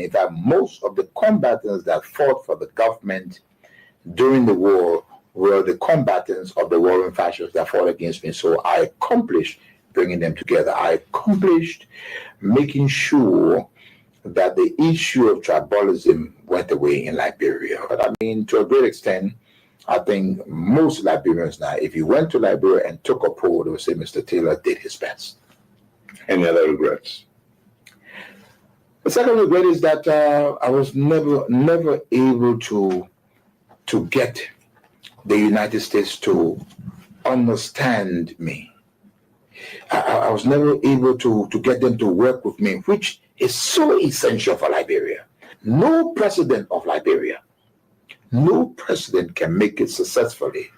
government. In fact, most of the combatants that fought for the government during the war were the combatants of the warring fascists that fought against me. So I accomplished bringing them together. I accomplished making sure that the issue of tribalism went away in Liberia. But I mean, to a great extent, I think most Liberians now, if you went to Liberia and took a poll, they would say Mr. Taylor did his best. Any other regrets? The second regret is that I was never able to get the United States to understand me. I was never able to get them to work with me, which is so essential for Liberia. No president of Liberia, no president can make it successfully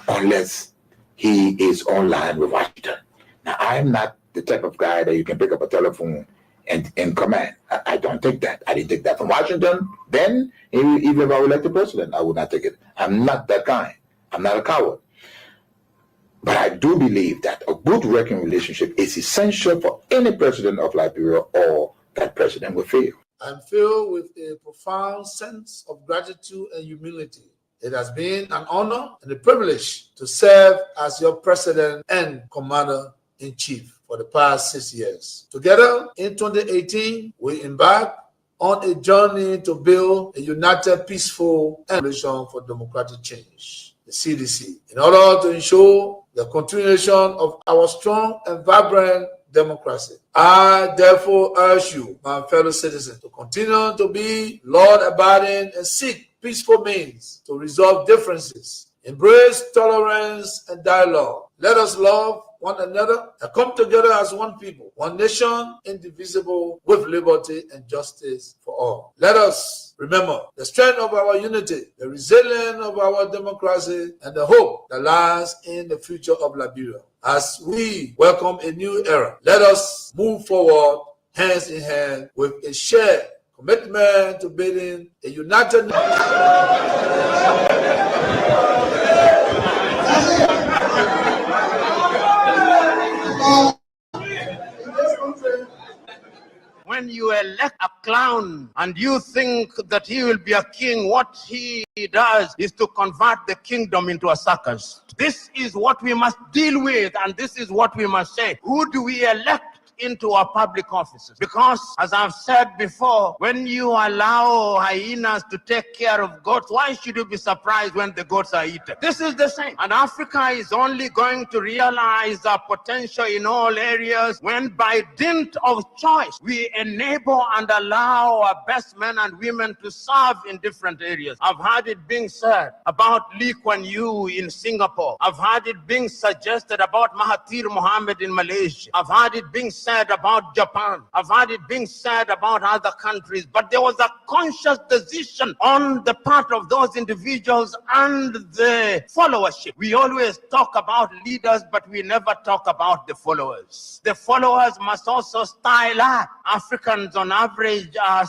unless he is online with Washington. Now, I'm not the type of guy that you can pick up a telephone and command. I don't take that. I didn't take that from Washington then. Even if I were elected president, I would not take it. I'm not that kind. I'm not a coward. But I do believe that a good working relationship is essential for any president of Liberia, or that president will fail. I'm filled with a profound sense of gratitude and humility. It has been an honor and a privilege to serve as your president and commander-in-chief for the past 6 years. Together, in 2018, we embarked on a journey to build a united, peaceful coalition for democratic change, the CDC, in order to ensure the continuation of our strong and vibrant democracy. I therefore urge you, my fellow citizens, to continue to be law-abiding and seek peaceful means to resolve differences, embrace tolerance and dialogue. Let us love one another and come together as one people, one nation, indivisible, with liberty and justice for all. Let us remember the strength of our unity, the resilience of our democracy, and the hope that lies in the future of Liberia. As we welcome a new era, let us move forward hands in hand with a shared commitment to building a united When you elect a clown and you think that he will be a king, what he does is to convert the kingdom into a circus. This is what we must deal with, and this is what we must say. Who do we elect into our public offices? Because, as I've said before, when you allow hyenas to take care of goats, why should you be surprised when the goats are eaten? This is the same. And Africa is only going to realize our potential in all areas when, by dint of choice, we enable and allow our best men and women to serve in different areas. I've heard it being said about Lee Kuan Yew in Singapore. I've heard it being suggested about Mahathir Mohamad in Malaysia. I've heard it being said about Japan. I've heard it being said about other countries, but there was a conscious decision on the part of those individuals and the followership. We always talk about leaders, but we never talk about the followers. The followers must also style up. Africans on average are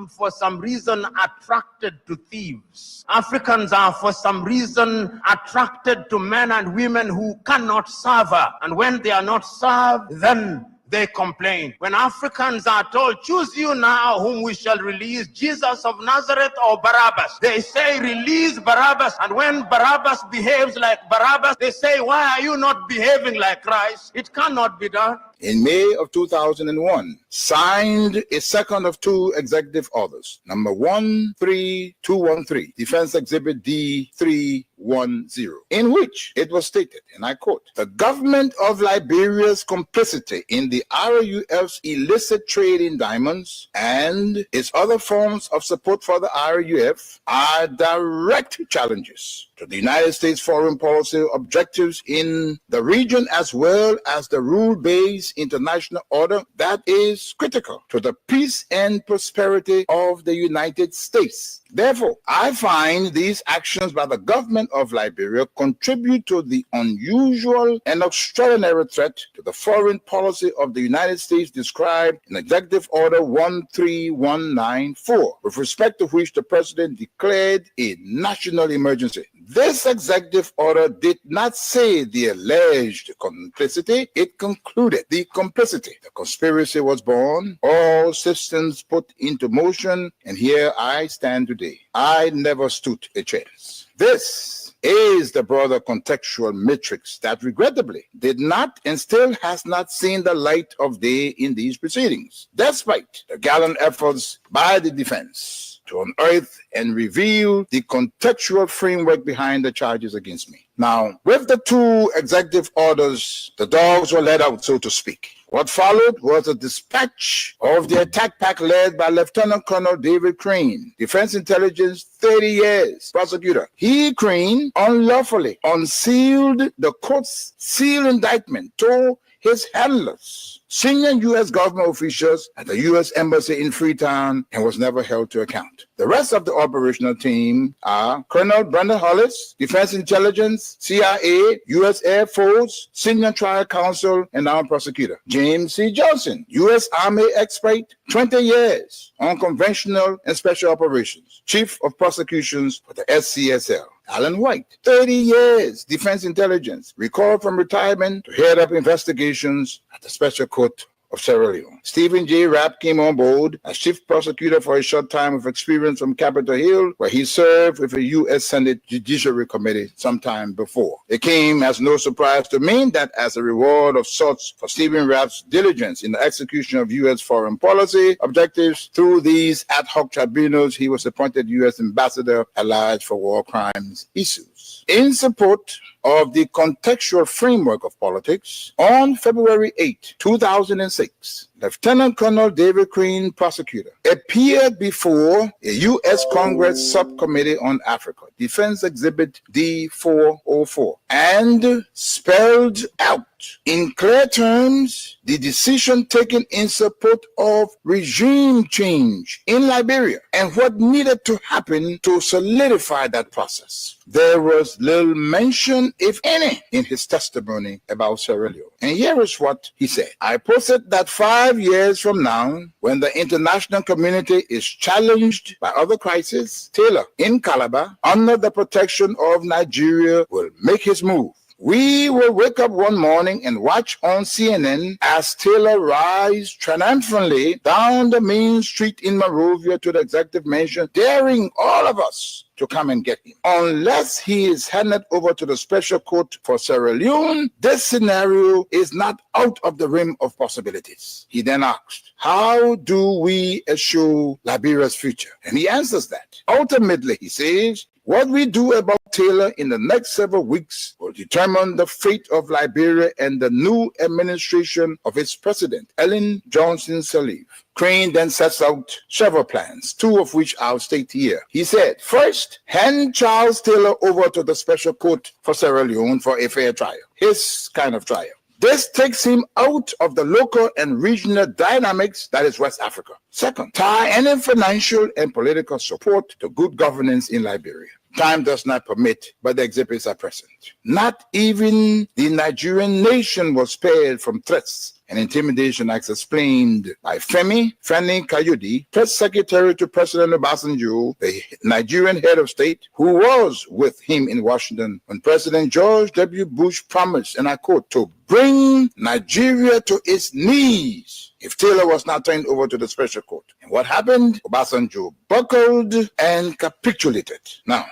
for some reason attracted to thieves. Africans are for some reason attracted to men and women who cannot serve her. And when they are not served, then they complain. When Africans are told, choose you now whom we shall release, Jesus of Nazareth or Barabbas, they say, release Barabbas. And when Barabbas behaves like Barabbas, they say, why are you not behaving like Christ? It cannot be done. In May of 2001, signed a second of two executive orders, number 13213, Defense Exhibit D310, in which it was stated, and I quote, the government of Liberia's complicity in the RUF's illicit trade in diamonds and its other forms of support for the RUF are direct challenges to the United States foreign policy objectives in the region, as well as the rule-based international order that is critical to the peace and prosperity of the United States. Therefore, I find these actions by the government of Liberia contribute to the unusual and extraordinary threat to the foreign policy of the United States described in Executive Order 13194, with respect to which the President declared a national emergency. This executive order did not say the alleged complicity, it concluded the complicity. The conspiracy was born, all systems put into motion, and here I stand today. I never stood a chance. This is the broader contextual matrix that regrettably did not and still has not seen the light of day in these proceedings, despite the gallant efforts by the defense to unearth and reveal the contextual framework behind the charges against me. Now, with the two executive orders, the dogs were let out, so to speak. What followed was a dispatch of the attack pack led by Lieutenant Colonel David Crane, Defense Intelligence, 30 years, prosecutor. He, Crane, unlawfully unsealed the court's sealed indictment to his handlers, senior U.S. government officials at the U.S. Embassy in Freetown, and was never held to account. The rest of the operational team are Colonel Brandon Hollis, Defense Intelligence, CIA, U.S. Air Force, Senior Trial Counsel, and now prosecutor. James C. Johnson, U.S. Army expert, 20 years on conventional and special operations, Chief of Prosecutions for the SCSL. Alan White, 30 years, Defense Intelligence, recalled from retirement to head up investigations at the Special Court of Sierra Leone. Stephen J. Rapp came on board as chief prosecutor for a short time of experience from Capitol Hill, where he served with a U.S. Senate Judiciary Committee sometime before. It came as no surprise to me that as a reward of sorts for Stephen Rapp's diligence in the execution of U.S. foreign policy objectives through these ad hoc tribunals, he was appointed U.S. Ambassador at large for war crimes issues. In support of the contextual framework of politics, on February 8, 2006, Lieutenant Colonel David Crane, prosecutor, appeared before a U.S. Congress Subcommittee on Africa, Defense Exhibit D-404, and spelled out in clear terms the decision taken in support of regime change in Liberia and what needed to happen to solidify that process. There was little mention, if any, in his testimony about Sierra Leone. And here is what he said. I posit that 5 years from now, when the international community is challenged by other crises, Taylor in Calabar, under the protection of Nigeria, will make his move. We will wake up one morning and watch on CNN as Taylor rides triumphantly down the main street in Monrovia to the executive mansion, daring all of us to come and get him. Unless he is handed over to the special court for Sierra Leone, this scenario is not out of the realm of possibilities. He then asked, how do we assure Liberia's future? And he answers that. Ultimately, he says, what we do about Taylor in the next several weeks will determine the fate of Liberia and the new administration of its president, Ellen Johnson Sirleaf. Crane then sets out several plans, two of which I'll state here. He said, first, hand Charles Taylor over to the special court for Sierra Leone for a fair trial, his kind of trial. This takes him out of the local and regional dynamics that is West Africa. Second, tie any financial and political support to good governance in Liberia. Time does not permit, but the exhibits are present. Not even the Nigerian nation was spared from threats and intimidation, as explained by Femi Kayode, press secretary to President Obasanjo, the Nigerian head of state, who was with him in Washington when President George W. Bush promised, and I quote, to bring Nigeria to its knees if Taylor was not turned over to the special court. And what happened? Obasanjo buckled and capitulated. Now,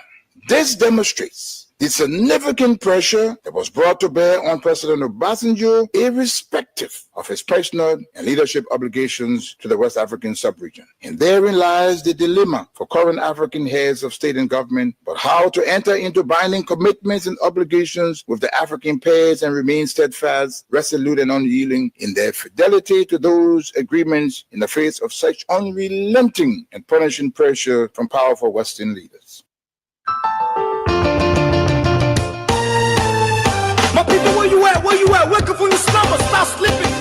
this demonstrates the significant pressure that was brought to bear on President Obasanjo, irrespective of his personal and leadership obligations to the West African sub-region. And therein lies the dilemma for current African heads of state and government, but how to enter into binding commitments and obligations with the African pairs and remain steadfast, resolute, and unyielding in their fidelity to those agreements in the face of such unrelenting and punishing pressure from powerful Western leaders. My people, where you at? Where you at? Wake up from your slumber, stop slipping.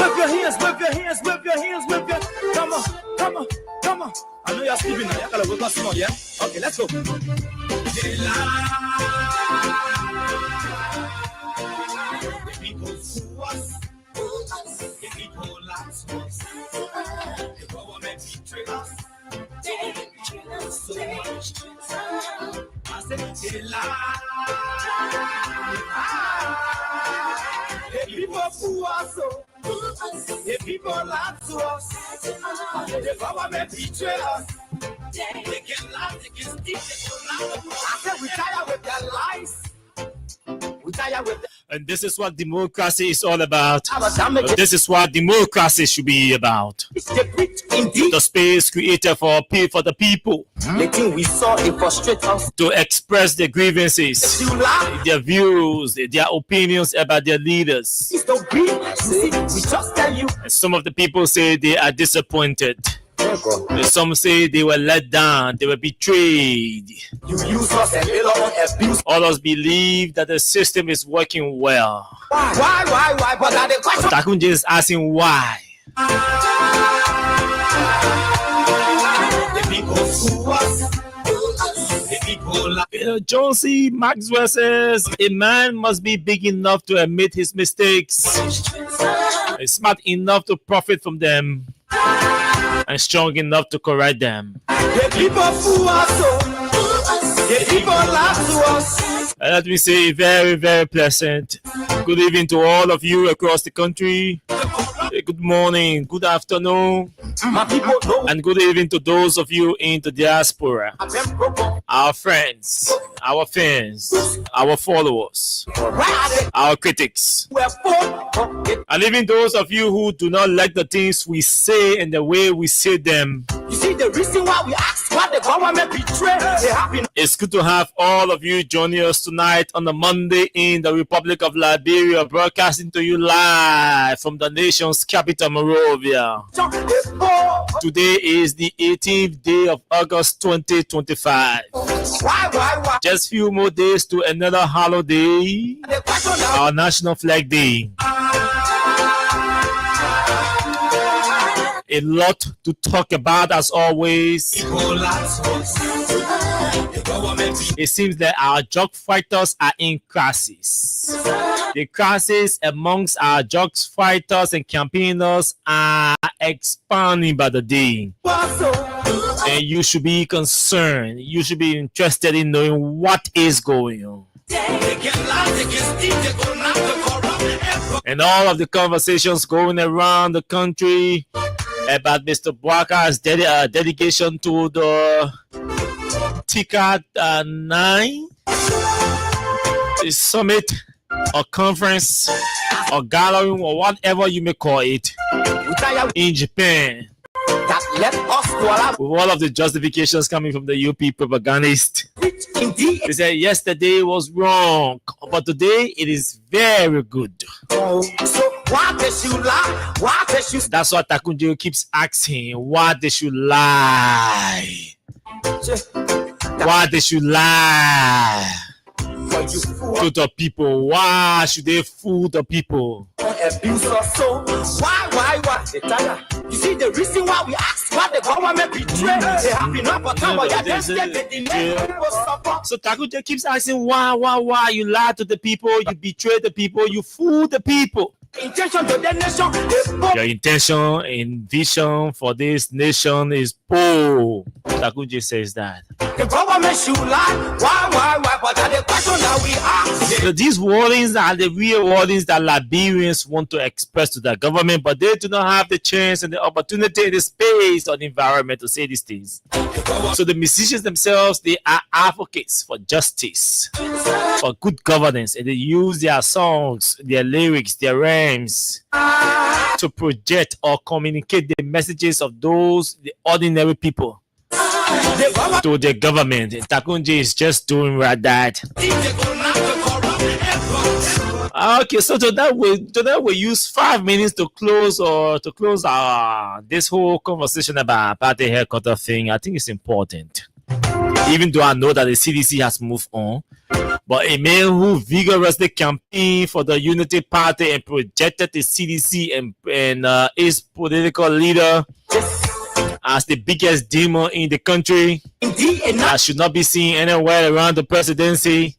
Whip your hands, whip your hands, whip your hands, whip your. Come on, come on, come on. I know y'all sleeping now. Y'all gotta wake up some more, yeah? Okay, let's go. The people sue us. The people last us. The government betray us. So much. The government betray us. They can lie, they can steal, they can lie. I said we tired with their lies. We tired with them. And this is what democracy is all about. This is what democracy should be about. The space created for the people We saw it frustrate us. to express their grievances, their views, their opinions about their leaders. It's the beat. See, we just tell you. And some of the people say they are disappointed. And some say they were let down, they were betrayed. You use us and little abuse. Others believe that the system is working well. Why? But are the question? Takunji is asking why. The people sue us. The people John C. Maxwell says a man must be big enough to admit his mistakes, smart enough to profit from them, and strong enough to correct them. The people fool us. The people laugh to us. Let me say very, very pleasant good evening to all of you across the country. Good morning, good afternoon, My people know. and good evening to those of you in the diaspora, our friends, our fans, our followers, our critics, and even those of you who do not like the things we say and the way we say them. You see the reason why we asked why the government betrayed. They have been. It's good to have all of you joining us tonight on a Monday in the Republic of Liberia, broadcasting to you live from the nation's capital, Monrovia. Today is the 18th day of August 2025. Why? Just few more days to another holiday, The question now. our National Flag Day. A lot to talk about as always. It seems that our drug fighters are in crisis. The crisis amongst our drug fighters and campaigners are expanding by the day. And you should be concerned. You should be interested in knowing what is going on. And all of the conversations going around the country about Mr. Bwaka's dedication to the TICAD 9, the summit or conference or gathering or whatever you may call it in Japan. That left us to allow. With all of the justifications coming from the UP propagandist. Indeed. They said yesterday was wrong, but today it is very good. So why they should lie? Why they should? That's what Takunjo keeps asking. Why they should lie? Why they should lie to the people? Why should they fool the people? Abuse us so. Why? They tired. You see the reason why we asked why the government betrayed. They have been up for time, but yet they still get the name. So Takunjo keeps asking why you lie to the people, you betray the people, you fool the people. Intention to the nation. Your intention and vision for this nation is poor. Takunjo says that. The government should lie. Why? But at the question that we ask. So these warnings are the real warnings that Liberians want to express to the government, but they do not have the chance and the opportunity, the space or the environment to say these things. So the musicians themselves, they are advocates for justice, for good governance, and they use their songs, their lyrics, their rhymes to project or communicate the messages of those, the ordinary people, to the government. And Takunji is just doing right that. Okay, so today we use 5 minutes to close our this whole conversation about party headquarter thing. I think it's important, even though I know that the CDC has moved on. But a man who vigorously campaigned for the Unity Party and projected the CDC and his political leader as the biggest demon in the country that should not be seen anywhere around the presidency,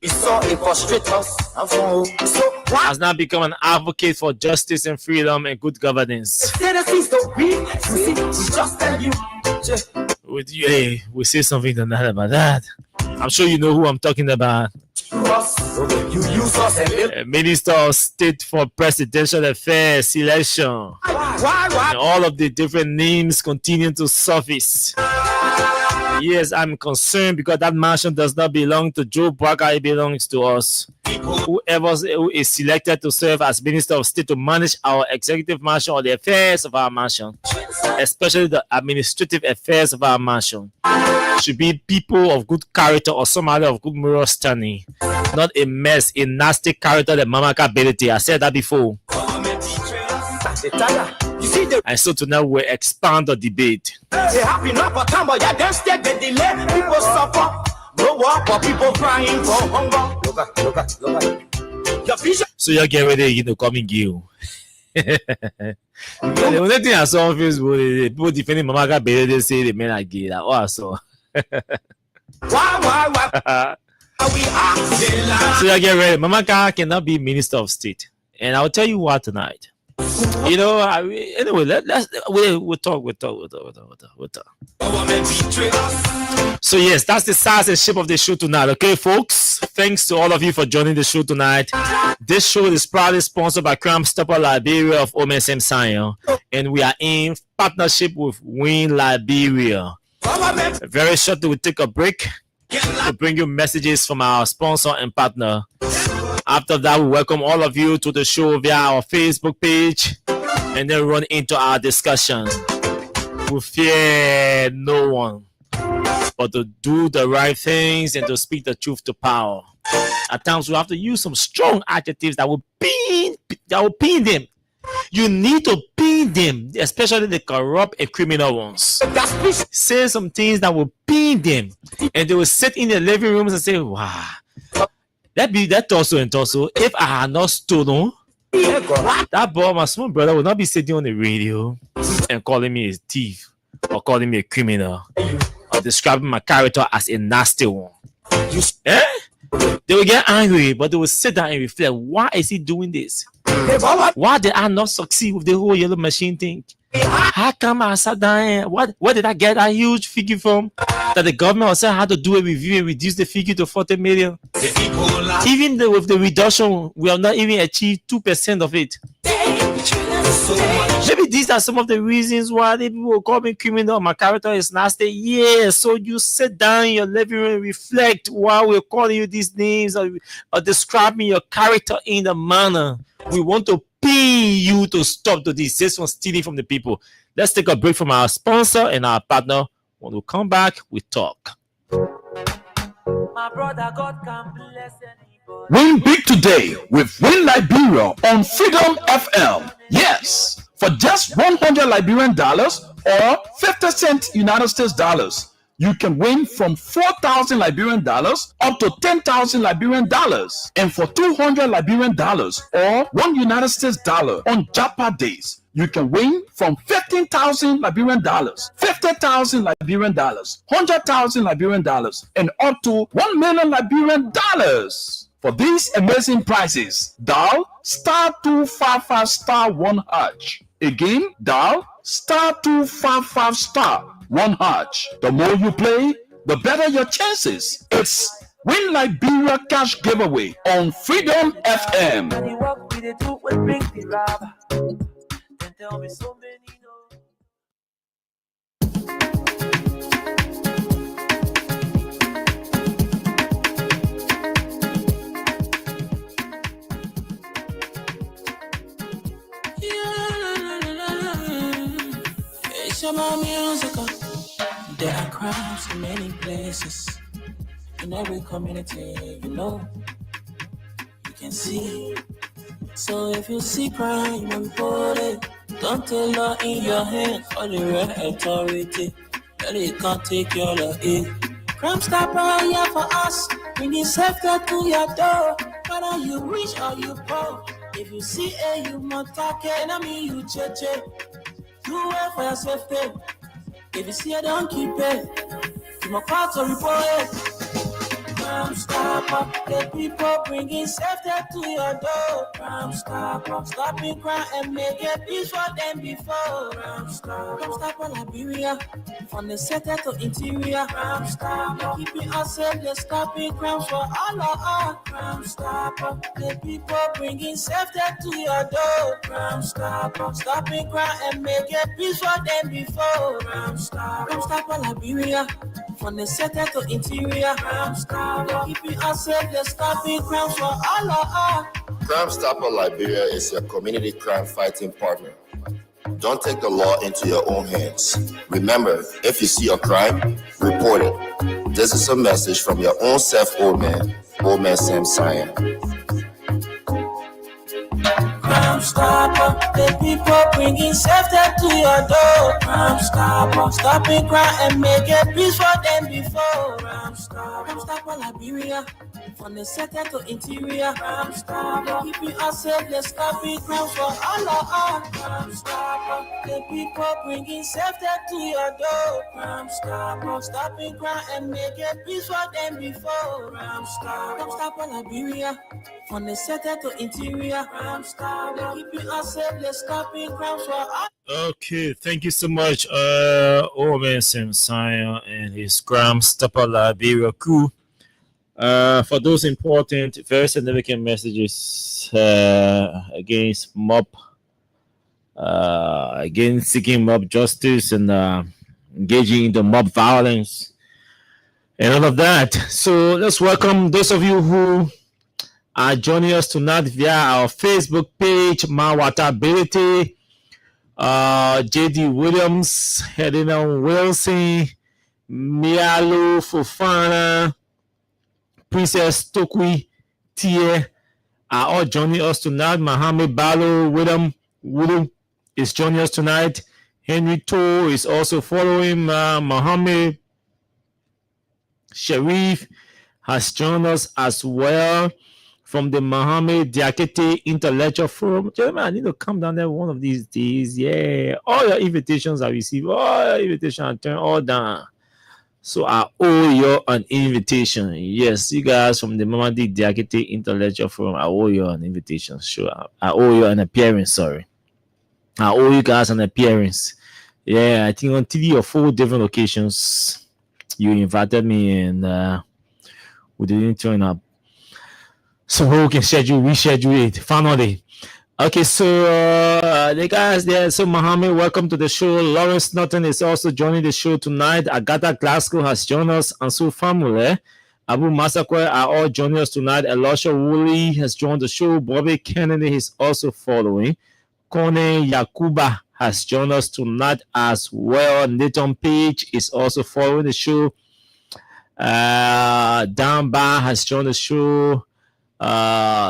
has now become an advocate for justice and freedom and good governance. We say something tonight about that. I'm sure you know who I'm talking about. You use us and live. Minister of State for Presidential Affairs election. And all of the different names continue to surface. Yes, I'm concerned because that mansion does not belong to Joe Barker, it belongs to us. Whoever who is selected to serve as Minister of State to manage our executive mansion or the affairs of our mansion, especially the administrative affairs of our mansion, should be people of good character or somebody of good moral standing, not a mess, a nasty character, the mamaka ability. I said that before. And so tonight we'll expand the debate. So you're getting ready to come in you. The only thing I saw on Facebook is people defending Mamaka Bailey, they say the men are gay. Like, oh, I saw. So you're getting ready. Mamaka cannot be Minister of State. And I'll tell you what tonight. You know, anyway, we'll talk. So yes, that's the size and shape of the show tonight. Okay, folks. Thanks to all of you for joining the show tonight. This show is proudly sponsored by Crime Stopper Liberia of OMSM Sion, and we are in partnership with Win Liberia. Very shortly, we'll take a break to bring you messages from our sponsor and partner. After that, we welcome all of you to the show via our Facebook page and then run into our discussion. We fear no one, but to do the right things and to speak the truth to power. At times, we have to use some strong adjectives that will pin them. You need to pin them, especially the corrupt and criminal ones. Say some things that will pin them, and they will sit in their living rooms and say, wow. That torso and torso. If I had not stolen, that boy, my small brother, would not be sitting on the radio and calling me a thief or calling me a criminal or describing my character as a nasty one. They will get angry, but they will sit down and reflect. Why is he doing this? Why did I not succeed with the whole yellow machine thing? How come I sat down and where did I get that huge figure from? That the government also had to do a review and reduce the figure to 40 million. Even with the reduction, we have not even achieved 2% of it. Maybe these are some of the reasons why the people will call me criminal. My character is nasty. Yeah, so you sit down in your living room and reflect while we're calling you these names or describing your character in the manner we want to pay you to stop to desist from stealing from the people. Let's take a break from our sponsor and our partner. When we come back, we talk. My brother, God can bless anybody. Win big today with Win Liberia on Freedom FM. Yes, for just $100 Liberian dollars or 50 cents United States dollars, you can win from 4,000 Liberian dollars up to 10,000 Liberian dollars. And for $200 Liberian dollars or $1 United States dollar on Japa days, you can win from 15,000 Liberian dollars, 50,000 Liberian dollars, 100,000 Liberian dollars, and up to 1 million Liberian dollars. For these amazing prizes, dial *255*1#. Again, dial *255*1#. The more you play, the better your chances. It's Win Liberia Cash Giveaway on Freedom FM. Tell me so many no. It's about music. There are crowds in many places. In every community, you know, you can see. So if you see crime and report it, don't take law in your hands or the right authority. Then it can't take your law in. Crime Stopper here for us. Bring the safety to your door. Whether you rich or you poor. If you see a human talking, I mean you cheche. Do it for your safety. If you see a don't keep it. You must call to report it. Crime Stopper, the people bringing safety to your door. Crime Stopper, stopping crime and make it peace for them before. Crime Stopper, Liberia, from the center to interior. Crime Stopper, keeping us safe, they're stopping crimes for all of us. Crime Stopper, the people bringing safety to your door. Crime Stopper, stopping crime and make it peace for them before. Crime Stopper, Liberia, from the center to interior. Crime Stopper, keeping us safe, they're stopping crimes for all of us. Crime Stopper Liberia is your community crime fighting partner. Don't take the law into your own hands. Remember, if you see a crime, report it. This is a message from your own self, Old Man Sam Cyan. Crime Stopper, the people bringing safety to your door. Crime Stopper, stopping crime and make it peace for them before. Crime Stopper, Liberia, from the center to interior. Crime Stopper, keeping us safe, let's stopping crime for all of us. Crime Stopper, the people bringing safety to your door. Crime Stopper, stopping crime and make it peace for them before. Crime Stopper, Liberia, from the center to interior. Crime Stopper, keeping us safe, let's stopping crime for all. Okay, thank you so much, Old Man Sam Cyan and his Crime Stopper Liberia crew. For those important, very significant messages against mob, against seeking mob justice and engaging in the mob violence and all of that. So let's welcome those of you who are joining us tonight via our Facebook page, Mawatability, JD Williams, Helena Wilson, Mialu Fofana, Princess Tokwi Tie are all joining us tonight. Mohammed Balo William is joining us tonight. Henry To is also following. Mohammed Sharif has joined us as well from the Mohammed Diakite Intellectual Forum. Gentlemen, I need to come down there one of these days. Yeah, all your invitations I received, all your invitations I turn all down. So I owe you an invitation. Yes, you guys from the Mamadi Diakite Intellectual Forum, I owe you an invitation. Sure, I owe you an appearance. Sorry, I owe you guys an appearance. Yeah, I think on 3 or 4 different occasions you invited me and we didn't turn up. So we can reschedule it finally. Okay, so the guys there. So Mohammed, welcome to the show. Lawrence Norton is also joining the show tonight. Agatha Glasgow has joined us, and so family. Abu Masakwe are all joining us tonight. Elisha Woolley has joined the show. Bobby Kennedy is also following. Kone Yakuba has joined us tonight as well. Nathan Page is also following the show. Dan Ba has joined the show.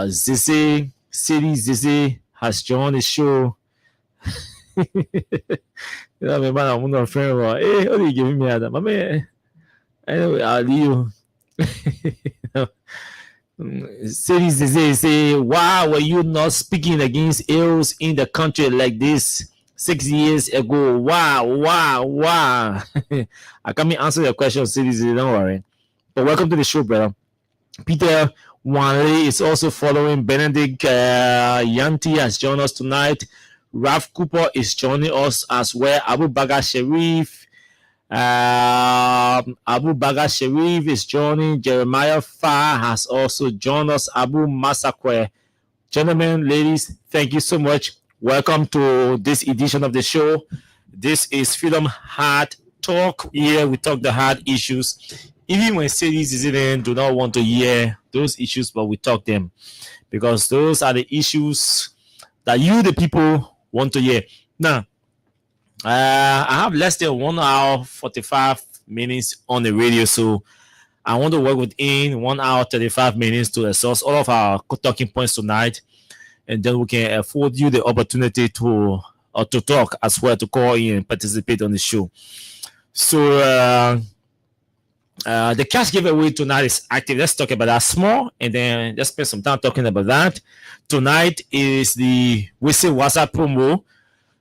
Zizi City Zizi has joined the show. I'm not friend. Hey, what are you giving me? My man, anyway, I'll leave you. City Zizi say, why were you not speaking against ills in the country like this 6 years ago? Why? I can't answer your question, City Zizi. Don't worry. But welcome to the show, brother. Peter Wanley is also following. Benedict Yanti has joined us tonight. Ralph Cooper is joining us as well. Abu Baga Sharif is joining. Jeremiah Fa has also joined us. Abu Masakwe. Gentlemen, ladies, thank you so much. Welcome to this edition of the show. This is Freedom Hard Talk. Here we talk the hard issues. Even when citizens do not want to hear those issues, but we talk them because those are the issues that you, the people, want to hear. Now, I have less than 1 hour 45 minutes on the radio, so I want to work within 1 hour 35 minutes to exhaust all of our talking points tonight, and then we can afford you the opportunity to talk as well, to call in and participate on the show. So the cash giveaway tonight is active. Let's talk about that small, and then let's spend some time talking about that. Tonight is the Whistle WhatsApp promo,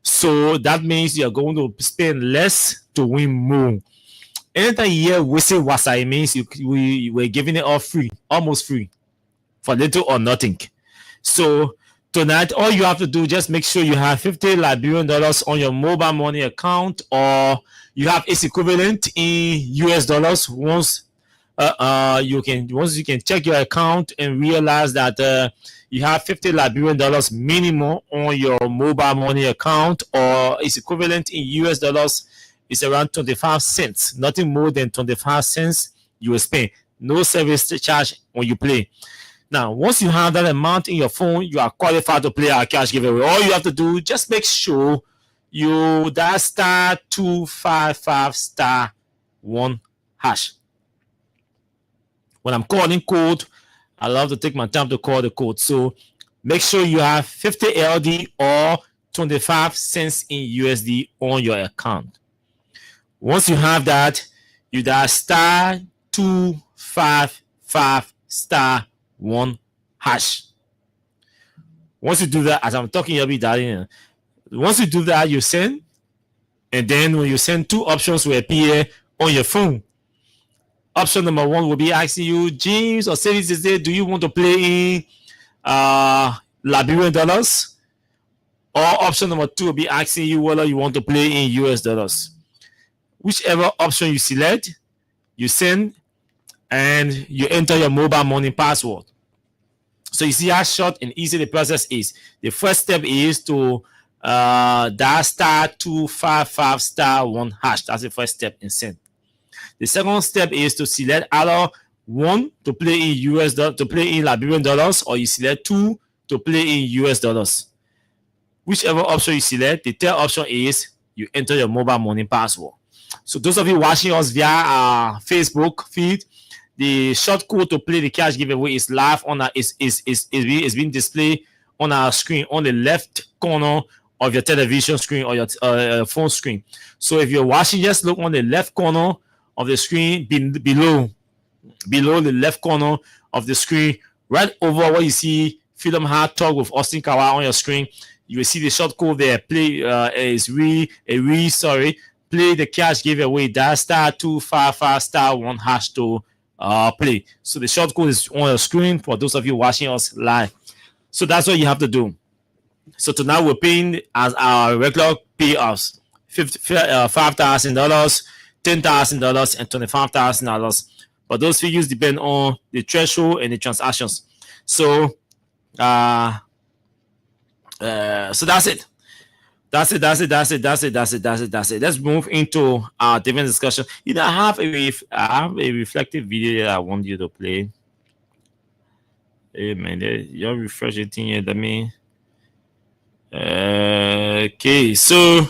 so that means you're going to spend less to win more. Anytime you hear whistle wasa, it means we were giving it all free, almost free, for little or nothing. So tonight, all you have to do, just make sure you have $50 Liberian on your mobile money account, or you have its equivalent in US dollars. Once you can check your account and realize that you have $50 Liberian minimum on your mobile money account, or its equivalent in US dollars is around 25 cents. Nothing more than 25 cents you will spend. No service charge when you play. Now, once you have that amount in your phone, you are qualified to play our cash giveaway. All you have to do, just make sure you dial *255*1#. When I'm calling code, I love to take my time to call the code. So make sure you have 50 LD or 25 cents in USD on your account. Once you have that, you dial *255*1#. Once you do that, as I'm talking, you'll be dialing. Once you do that, you send, and then when you send, two options will appear on your phone. Option number one will be asking you, James or Services, do you want to play in Liberian dollars? Or option number two will be asking you whether you want to play in US dollars. Whichever option you select, you send, and you enter your mobile money password. So you see how short and easy the process is. The first step is to dial *255*1#. That's the first step in send. The second step is to select either one to play in Liberian dollars, or you select two to play in US dollars. Whichever option you select, the third option is you enter your mobile money password. So those of you watching us via our Facebook feed, the short code to play the cash giveaway is live on our is being displayed on our screen on the left corner of your television screen or your phone screen. So if you're watching, just look on the left corner of the screen below the left corner of the screen, right over where you see Freedom Hard Talk with Austin Kawa on your screen. You will see the short code there. Play play the cash giveaway. Dial *255*1# to play. So the short code is on your screen for those of you watching us live. So that's what you have to do. So tonight we're paying as our regular payouts: $5,000, $10,000, and $25,000. But those figures depend on the threshold and the transactions. So so that's it. That's it. Let's move into our different discussion. I have a reflective video that I want you to play. Hey man, you're refreshing thing here. Let me. Okay, so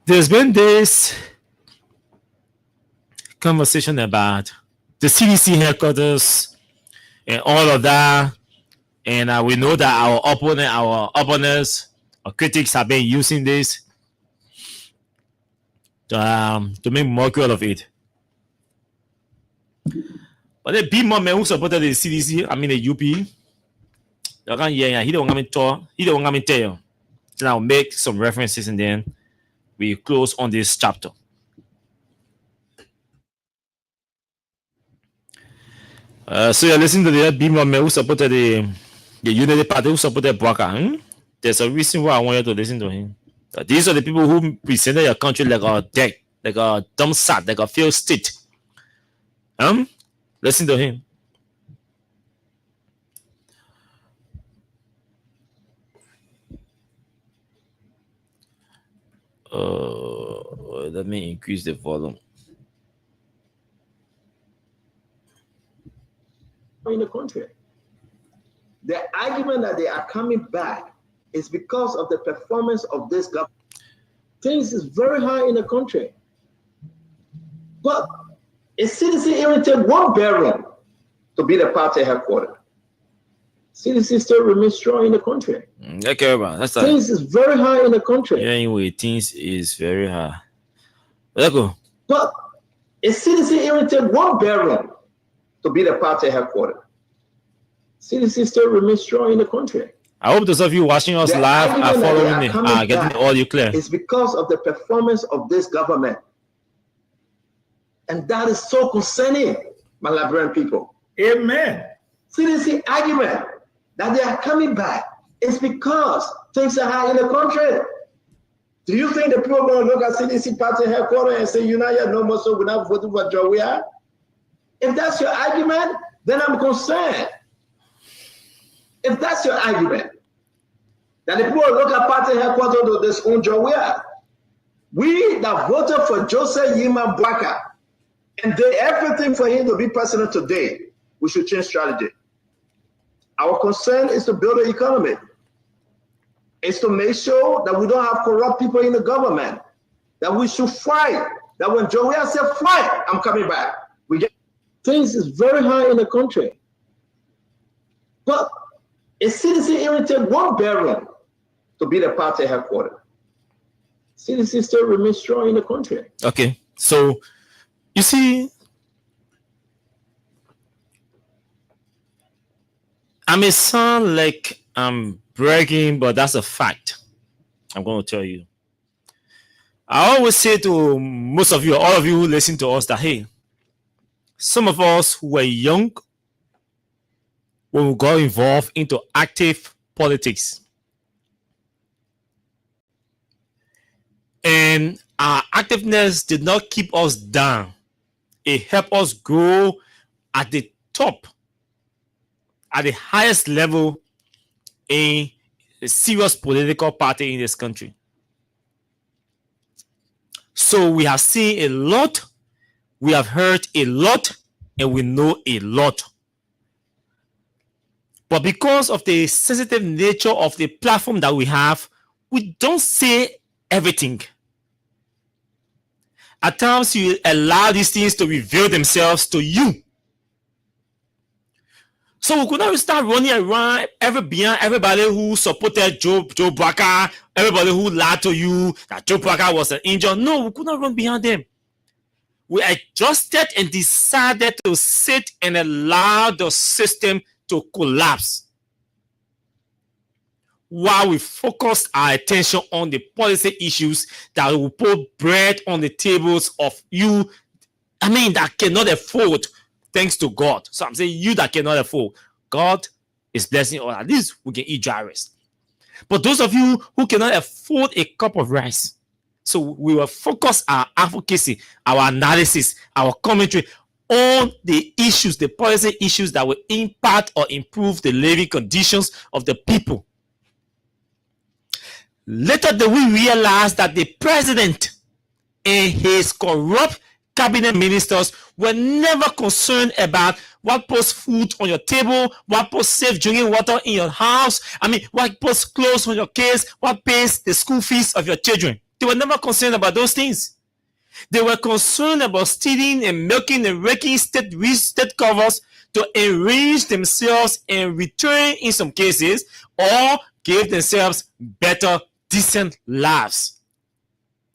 there's been this conversation about the CDC headquarters and all of that. And we know that our opponents, or critics have been using this to make mockery out of it. But the big man who supported the CDC, the UP, he don't want me to tell you. So I'll make some references and then we close on this chapter. So you're listening to the big man who supported the Unity Party, who supported Bwaka. There's a reason why I want you to listen to him. These are the people who presented your country like a deck, like a dumb sat, like a failed state. Listen to him. Let me increase the volume. In the country. The argument that they are coming back is because of the performance of this government. Things is very high in the country. But a citizen even take one bedroom to be the party headquarters. CDC still remains strong in the country. Okay, man. That's things is very high in the country. Yeah, anyway, things is very high. Let's go. But a citizen even take one bedroom to be the party headquarters. CDC still remains strong in the country. I hope those of you watching us The live are argument that they following are me, coming are getting back the audio clear. It's because of the performance of this government. And that is so concerning, my Liberian people. Amen. CDC argument that they are coming back is because things are high in the country. Do you think the people are going to look at CDC party headquarters and say, United no more, so we're not voting for Joe? If that's your argument, then I'm concerned. If that's your argument, that the people will look at party headquarters to this own Joe, we that voted for Joseph Yiman Bwaka and did everything for him to be president today, we should change strategy. Our concern is to build an economy. It's to make sure that we don't have corrupt people in the government, that we should fight, that when Joe said, fight, I'm coming back. Things is very high in the country. But a CDC irritated one bedroom to be the party headquarters. CDC still remains strong in the country. Okay, so you see, I may sound like I'm bragging, but that's a fact. I'm going to tell you. I always say to most of you, all of you who listen to us, that hey, some of us who were young when we got involved into active politics, and our activeness did not keep us down. It helped us grow at the top, at the highest level in a serious political party in this country. So we have seen a lot, we have heard a lot, and we know a lot. But because of the sensitive nature of the platform that we have, we don't say everything. At times, you allow these things to reveal themselves to you. So we could not start running around behind everybody who supported Joe Bwaka, everybody who lied to you that Joe Bwaka was an angel. No, we could not run behind them. We adjusted and decided to sit and allow the system to collapse while we focused our attention on the policy issues that will put bread on the tables of you, that cannot afford, thanks to God. So I'm saying you that cannot afford, God is blessing us. At least we can eat dry rice. But those of you who cannot afford a cup of rice, so we will focus our advocacy, our analysis, our commentary on the issues, the policy issues that will impact or improve the living conditions of the people. Later, we realized that the president and his corrupt cabinet ministers were never concerned about what puts food on your table, what puts safe drinking water in your house, what puts clothes on your kids, what pays the school fees of your children. They were never concerned about those things. They were concerned about stealing and milking and raking state covers to enrich themselves and return, in some cases, or give themselves better, decent lives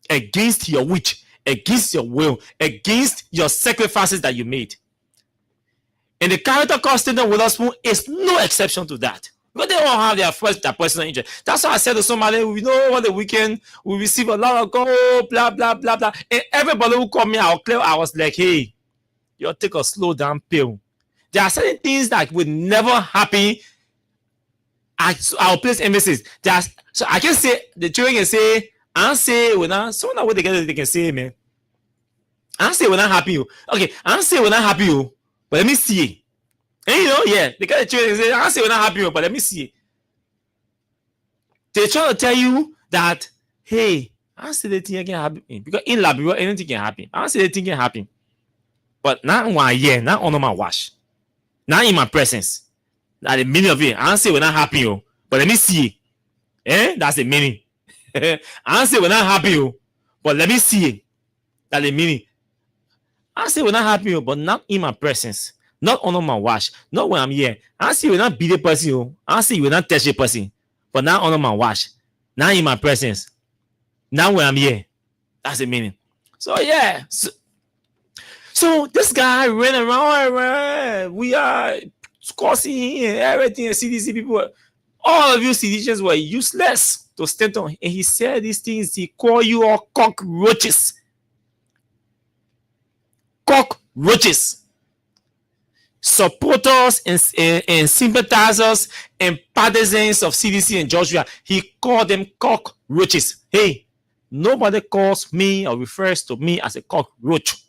against your wish, against your will, against your sacrifices that you made. And the character cost of Witherspoon is no exception to that. But they all have their personal interest. That's why I said to somebody, we know over the weekend we receive a lot of gold, blah, blah, blah, blah. And everybody who called me out clear, I was like, hey, you take a slow down pill. There are certain things that would never happen at our place emphasis. So I can say, the children can say, I say, when I, so now what they can say, man. I say, when I'm happy, okay, I say, when I'm happy, but let me see. And they got the children say, I say, when I'm happy, but let me see. They try to tell you that, hey, I say the thing can happen. Because in Liberia, anything can happen. I say the thing can happen. But not 1 year, not under my watch. Not in my presence. Not the meaning of it. I say when I'm happy, but let me see. That's the meaning. I say when I'm happy, but let me see. That's the meaning. I say when I'm happy, but not in my presence. Not under my watch. Not when I'm here. I say when I beat a person. I say when I touch a person. But not under my watch. Not in my presence. Not when I'm here. That's the meaning. So yeah. So this guy ran around. We are causing everything. CDC people. All of you citizens were useless to stand on. And he said these things. He called you all cockroaches. Cockroaches. Supporters and sympathizers and partisans of CDC and Joshua, he called them cockroaches. Hey, nobody calls me or refers to me as a cockroach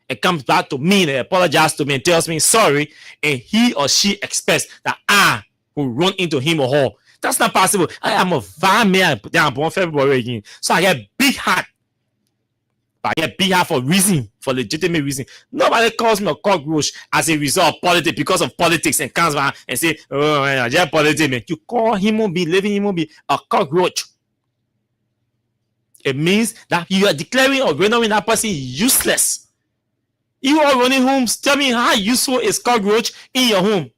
and comes back to me and apologizes to me and tells me sorry, and he or she expects that I will run into him or her. That's not possible. I am a vile man that I'm born February again. So I get big heart. But I get big heart for reason, for legitimate reason. Nobody calls me a cockroach as a result of politics, because of politics, and comes back and say, oh, man, I just politics, man. You call human being, living human being, a cockroach. It means that you are declaring or rendering that person useless. You are running homes. Tell me how useful is cockroach in your home.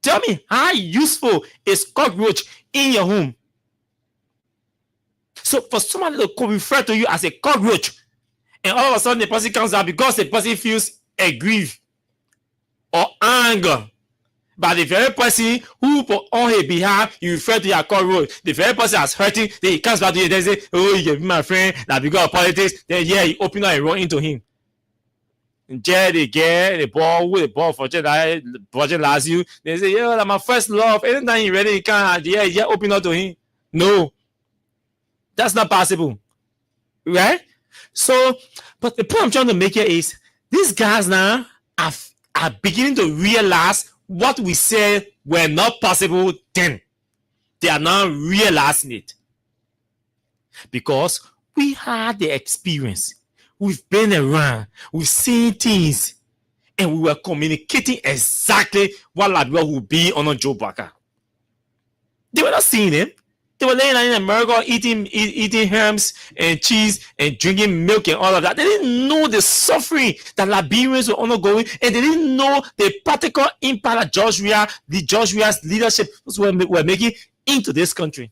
Tell me how useful is cockroach in your home. So for somebody to refer to you as a cockroach, and all of a sudden the person comes out because the person feels aggrieved or anger by the very person who on his behalf you refer to as cockroach, the very person that's hurting, then he comes back to you and say, oh, you can be my friend, that because of politics, then yeah, you open up and run into him. And they get the ball for the project last you. They say, yeah, that's my first love. Anytime you're ready, you can open up to him. No. That's not possible. Right? So, but the point I'm trying to make here is these guys now are beginning to realize what we said were not possible then. They are now realizing it. Because we had the experience. We've been around. We've seen things. And we were communicating exactly what Liberia would be under Joe Barker. They were not seeing him. They were laying in America eating hams and cheese and drinking milk and all of that. They didn't know the suffering that Liberians were undergoing, and they didn't know the particular impact that Joshua's leadership were making into this country.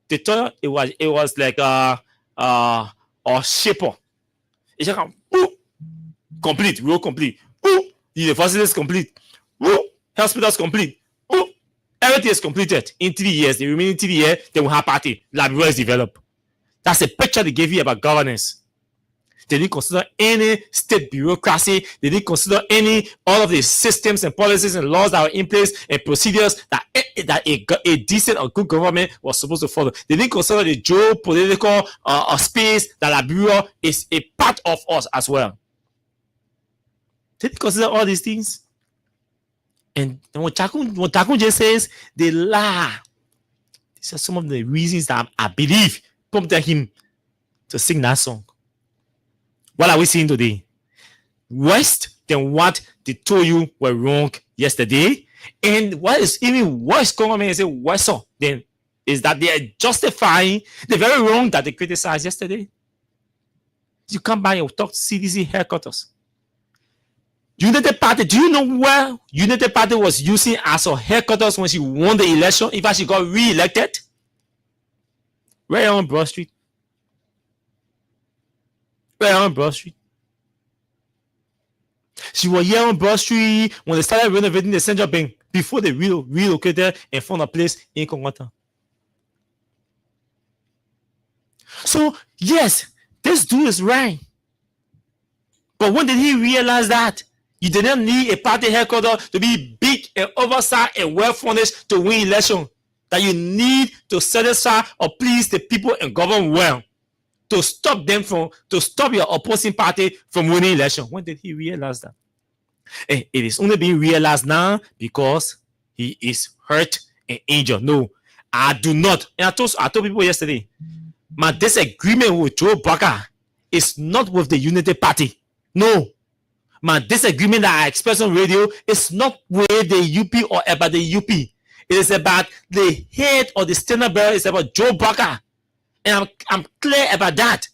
They thought it was like a shipper. It's just complete, real complete. Universities complete. Hospitals complete. Everything is completed in 3 years. The remaining 3 years, they will have party. Liberia is developed. That's a picture they gave you about governance. They didn't consider any state bureaucracy. They didn't consider all of the systems and policies and laws that were in place and procedures that a decent or good government was supposed to follow. They didn't consider the geopolitical space that Liberia is a part of us as well. They didn't consider all these things. And what Chakunje says, they lie. These are some of the reasons that I believe prompted him to sing that song. What are we seeing today? Worse than what they told you were wrong yesterday. And what is even worse, come on and say worse then, is that they are justifying the very wrong that they criticized yesterday. You come by and talk to CDC headquarters. United Party, do you know where United Party was using as her headquarters when she won the election? In fact, she got re-elected. Right on Broad Street. Right on Broad Street. She was here on Broad Street when they started renovating the Central Bank before they relocated and found a place in Kongwata. So, yes, this dude is right. But when did he realize that? You did not need a party headquarters to be big and oversized and well furnished to win election. That you need to satisfy or please the people and govern well to stop your opposing party from winning election. When did he realize that? And it is only being realized now because he is hurt and injured. No, I do not. And I told people yesterday, my disagreement with Joe Barker is not with the Unity Party. No. My disagreement that I express on radio is not with the UP or about the UP. It is about the head or the standard bearer. It's about Joe Barker. And I'm clear about that.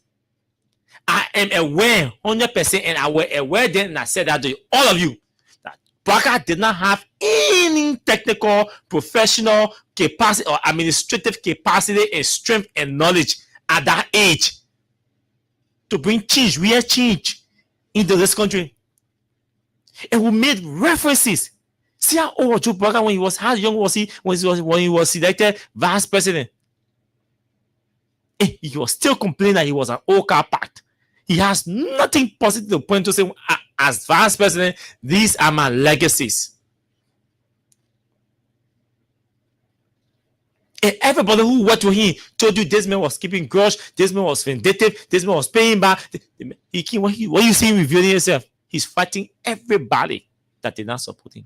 I am aware 100%, and I was aware then, and I said that to all of you, that Barker did not have any technical, professional capacity or administrative capacity and strength and knowledge at that age to bring change, real change into this country. And we made references See how old Joe Biden when he was, how young was he when he was selected vice president? He was still complaining that he was an old car packed. He has nothing positive to point to say, as vice president, these are my legacies. And everybody who worked with him told you this man was keeping grudge, this man was vindictive, this man was paying back. What you see him revealing himself? He's fighting everybody that did not support him.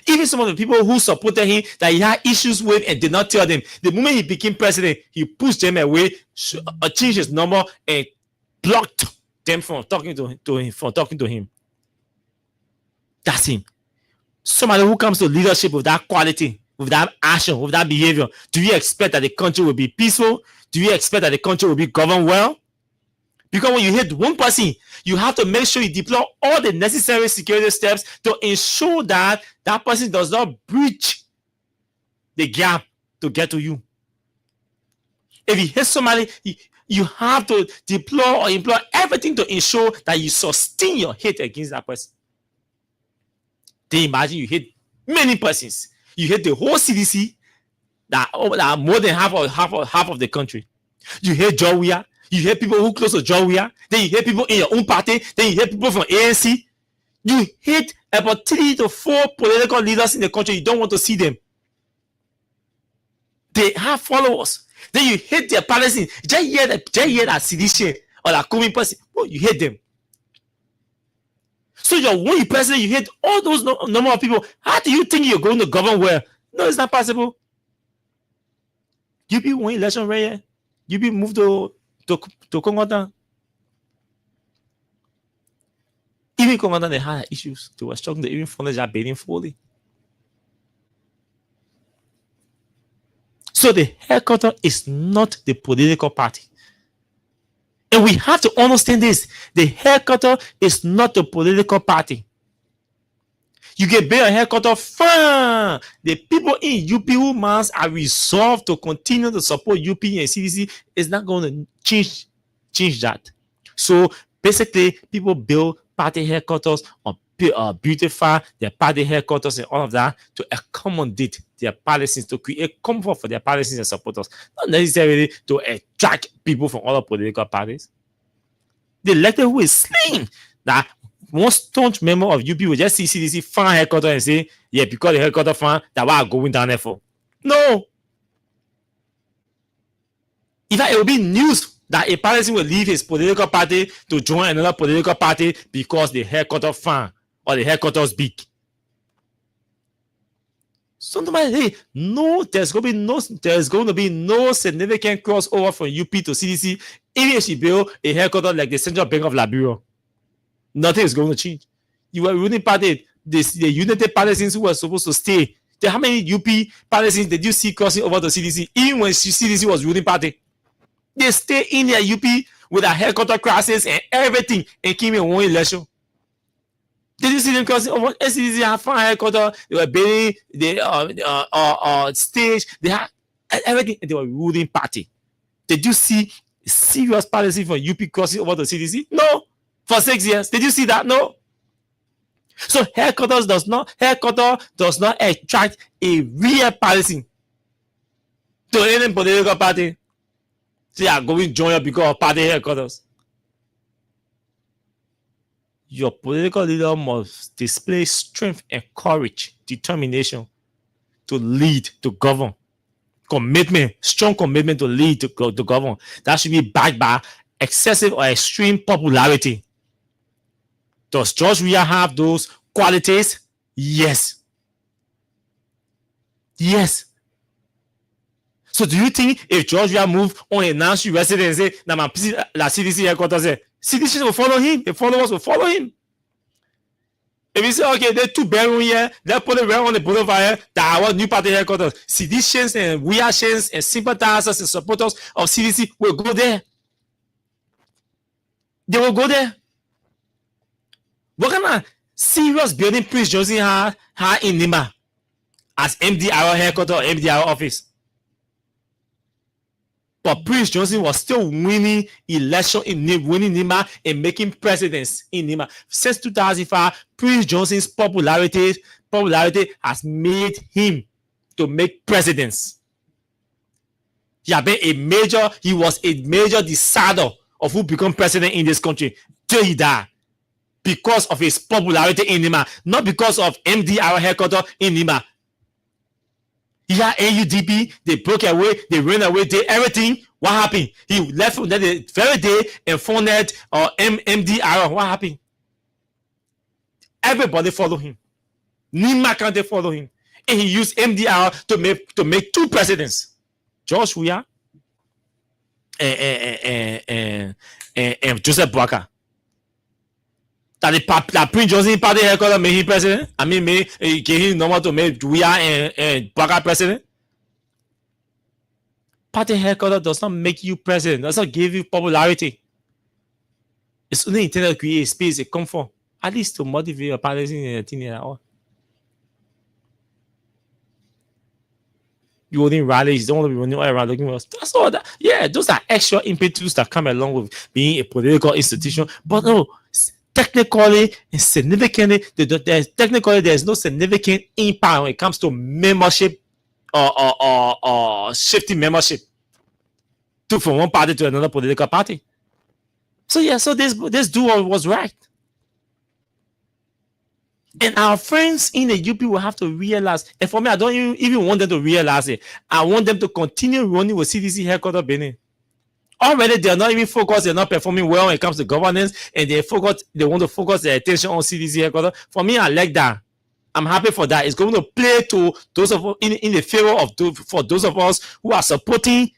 Even some of the people who supported him that he had issues with and did not tell them. The moment he became president, he pushed them away, changed his number, and blocked them from talking to him. That's him. Somebody who comes to leadership with that quality, with that action, with that behavior, do you expect that the country will be peaceful? Do you expect that the country will be governed well? Because when you hit one person, you have to make sure you deploy all the necessary security steps to ensure that that person does not breach the gap to get to you. If you hit somebody, you have to deploy or employ everything to ensure that you sustain your hit against that person. Then imagine you hit many persons. You hit the whole CDC, that are more than half of the country. You hit Georgia. You hear people who close to Georgia. Then you hear people in your own party. Then you hear people from ANC. You hit about 3 to 4 political leaders in the country. You don't want to see them. They have followers. Then you hate their policy. Just hear that sedition or that coming person. Oh, you hate them. So you're one president. You hate all those number of people. How do you think you're going to govern well? No, it's not possible. You be one election right here. You be moved to Congo. Even Congo, they had issues. They were struggling to even fund their bidding fully. So the headquarters is not the political party. And we have to understand this. The headquarters is not the political party. You can build a headquarters, fine. The people in UP who are resolved to continue to support UP and CDC is not going to change that. So basically, people build party headquarters or beautify their party headquarters and all of that to accommodate their policies, to create comfort for their policies and supporters, not necessarily to attract people from other political parties. The elected who is slain, that one staunch member of UP will just see CDC fan headquarters and say, yeah, because the headquarters fan, that's why I'm going down there for. No. In fact, it will be news that a person will leave his political party to join another political party because the headquarters fan or the headquarters big. Sometimes, hey, no, there's going to be no significant crossover from UP to CDC, even if she build a headquarters like the Central Bank of Liberia. Nothing is going to change. You were ruling party, the United Partisans who were supposed to stay. How many UP Partisans did you see crossing over to CDC? Even when CDC was ruling party, they stay in their UP with their headquarters crisis and everything and came in one election. Did you see them crossing over? CDC had fine headquarters. They were building the stage. They had everything, and they were ruling party. Did you see serious policy from UP crossing over to CDC? No. For 6 years. Did you see that? No. So headquarters does not attract a real policy to any political party. They are going to join up because of party headquarters. Your political leader must display strength and courage, determination to lead, to govern. Commitment, strong commitment to lead, to govern. That should be backed by excessive or extreme popularity. Does George Weah have those qualities? Yes. Yes. So do you think if George Weah moved on a national resident and say, "Now my CDC headquarters," CDC will follow him. The followers will follow him. If you say, okay, there are 2 bedrooms here, let's put it right on the boulevard, that our new party headquarters, CDCians and Weahians and sympathizers and supporters of CDC will go there. They will go there. What kind of serious building Prince Johnson had in Nima as MDR headquarters or MDR office? But Prince Johnson was still winning election winning Nima and making presidents in Nima. Since 2005, Prince Johnson's popularity popularity has made him to make presidents. He was a major decider of who become president in this country till he died. Because of his popularity in Nima, not because of MDR headquarters in Nima. He had AUDP, they broke away, they ran away, did everything. What happened? He left the very day and funded MDR. What happened? Everybody follow him. Nima County follow him. And he used MDR to make two presidents. George Weah and Joseph Boakai. That Prince Johnson party headquarters made him president. I mean, gave him number to make Weah and Boakai president. Party headquarters does not make you president. Does not give you popularity. It's only intended to create a space, a comfort, at least to motivate your parties in a thing at all. You holding rallies, you don't want to be running all around looking for us. That's all that. Yeah, those are extra impetus that come along with being a political institution. But no, technically and significantly, there's no significant impact when it comes to membership or shifting membership from one party to another political party. So this duo was right. And our friends in the UP will have to realize, and for me, I don't even want them to realize it. I want them to continue running with CDC headquarters Benin. Already, they're not even focused, they're not performing well when it comes to governance, and they want to focus their attention on CDC headquarters. For me, I like that. I'm happy for that. It's going to play to those of in the favor of for those of us who are supporting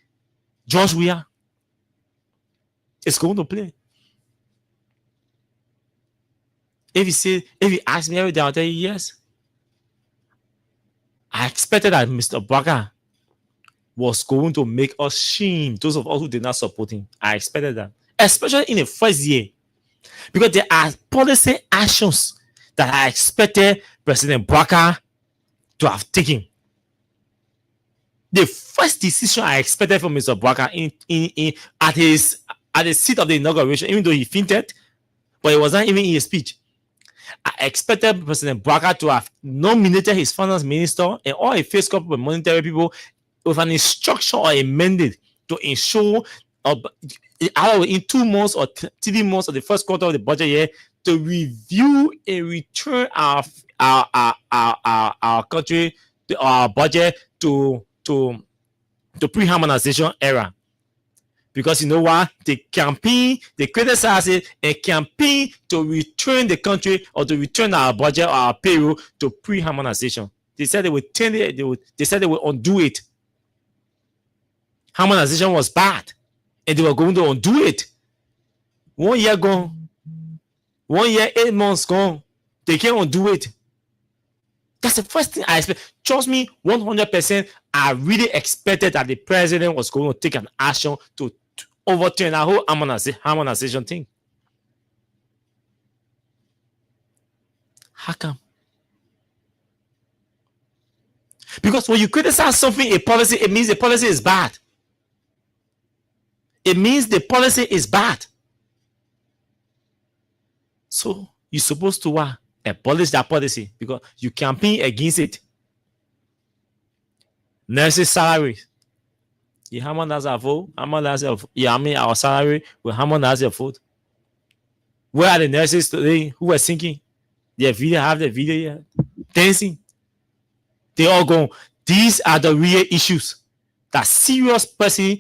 George Weah. It's going to play. If you ask me every day, I'll tell you yes. I expected that Mr. Boakai was going to make us shame those of us who did not support him. I expected that, especially in the first year, because there are policy actions that I expected President Boakai to have taken. The first decision I expected from Mr. Boakai at the seat of the inauguration, even though he fainted, but it was not even in his speech. I expected President Boakai to have nominated his finance minister and all a face couple of monetary people with an instruction or a mandate to ensure either in 2 months or 3 months of the first quarter of the budget year to review and return our country, our budget to pre-harmonization era. Because you know what? They criticize it and campaign to return the country or to return our budget or our payroll to pre-harmonization. They said they would turn it, they said they would undo it. Harmonization was bad, and they were going to undo it. 1 year gone, 1 year, 8 months gone, they can't undo it. That's the first thing I expect. Trust me, 100%. I really expected that the president was going to take an action to overturn our whole harmonization thing. How come? Because when you criticize something, a policy, it means the policy is bad. It means the policy is bad. So you're supposed to abolish that policy because you campaign against it. Nurses' salaries. You harmonize our vote. Our salary will harmonize your vote. Where are the nurses today who are singing? Their video have the video here. Dancing. They all go. These are the real issues that serious person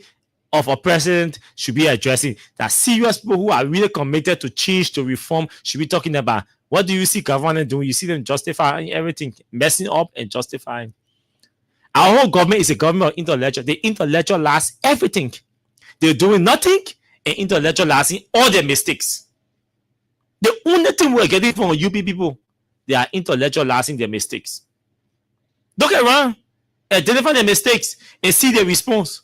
of a president should be addressing. That serious people who are really committed to change, to reform, should be talking about. What do you see government doing? You see them justifying everything, messing up and justifying. Our whole government is a government of intellectual. The intellectualize everything. They're doing nothing and intellectualizing all their mistakes. The only thing we're getting from UP people, they are intellectualizing their mistakes. Look around, identify their mistakes and see their response.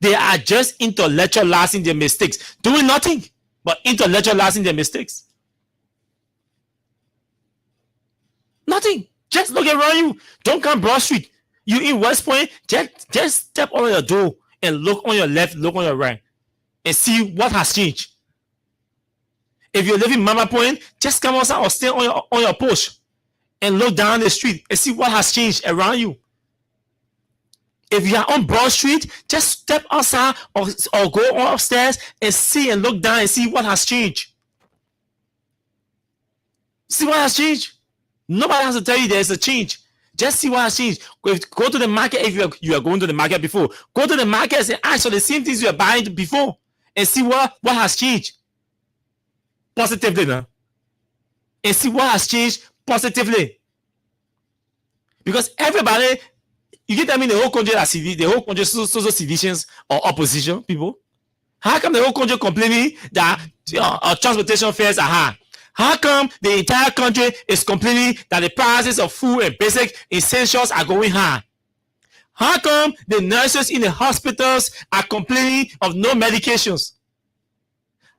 They are just intellectualizing their mistakes, doing nothing but intellectualizing their mistakes. Nothing. Just look around you. Don't come Broad Street. You in West Point, just step on your door and look on your left, look on your right, and see what has changed. If you live in Mama Point, just come outside or stay on your porch and look down the street and see what has changed around you. If you are on Broad Street, just step outside or go upstairs and see and look down and see what has changed. See what has changed? Nobody has to tell you there's a change. Just see what has changed. Go to the market if you are going to the market before. Go to the market and ask for the same things you are buying before and see what has changed positively now. And see what has changed positively. Because everybody, you get them in the whole country that the whole country social civilians or opposition people. How come the whole country complaining that transportation fares are high? How come the entire country is complaining that the prices of food and basic essentials are going high? How come the nurses in the hospitals are complaining of no medications?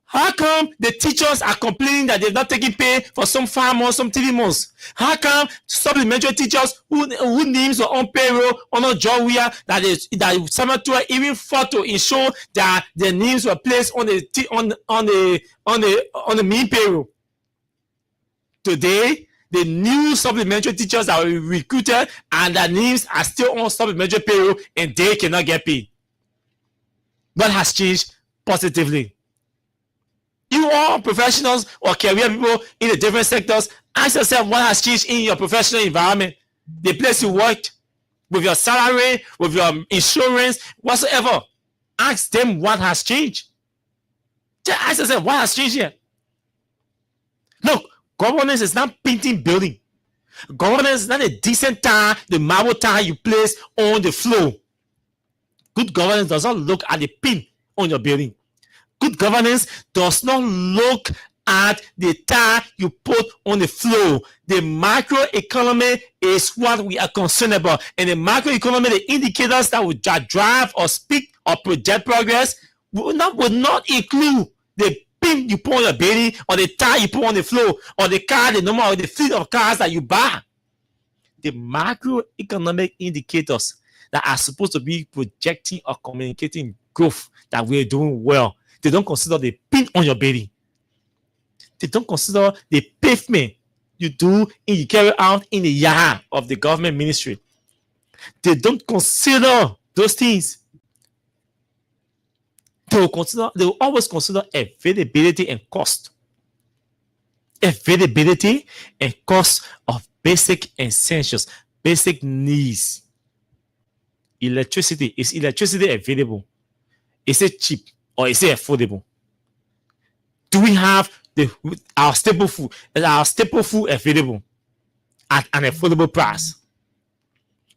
How come the teachers are complaining that they're not taking pay for some 5 months, some 3 months? How come supplementary teachers who names were on payroll on a job where that Samatua even fought to ensure that their names were placed on the main payroll? Today, the new supplementary teachers are recruited and their names are still on supplementary payroll and they cannot get paid. What has changed positively? You all professionals or career people in the different sectors, ask yourself what has changed in your professional environment, the place you worked, with your salary, with your insurance, whatsoever. Ask them what has changed. Just ask yourself what has changed here. Look, governance is not painting building. Governance is not a decent tile, the marble tile you place on the floor. Good governance does not look at the pin on your building. Good governance does not look at the tile you put on the floor. The macroeconomy is what we are concerned about. And the macroeconomy, the indicators that would drive or speak or project progress will not include the pin you put on your building or the tile you put on the floor or the car, the number or the fleet of cars that you buy. The macroeconomic indicators that are supposed to be projecting or communicating growth that we're doing well. They don't consider the pin on your building. They don't consider the pavement you carry out in the yard of the government ministry. They don't consider those things. They will always consider availability and cost. Availability and cost of basic essentials, basic needs. Electricity. Is electricity available? Is it cheap? Or is it affordable? Do we have our staple food? Is our staple food available at an affordable price?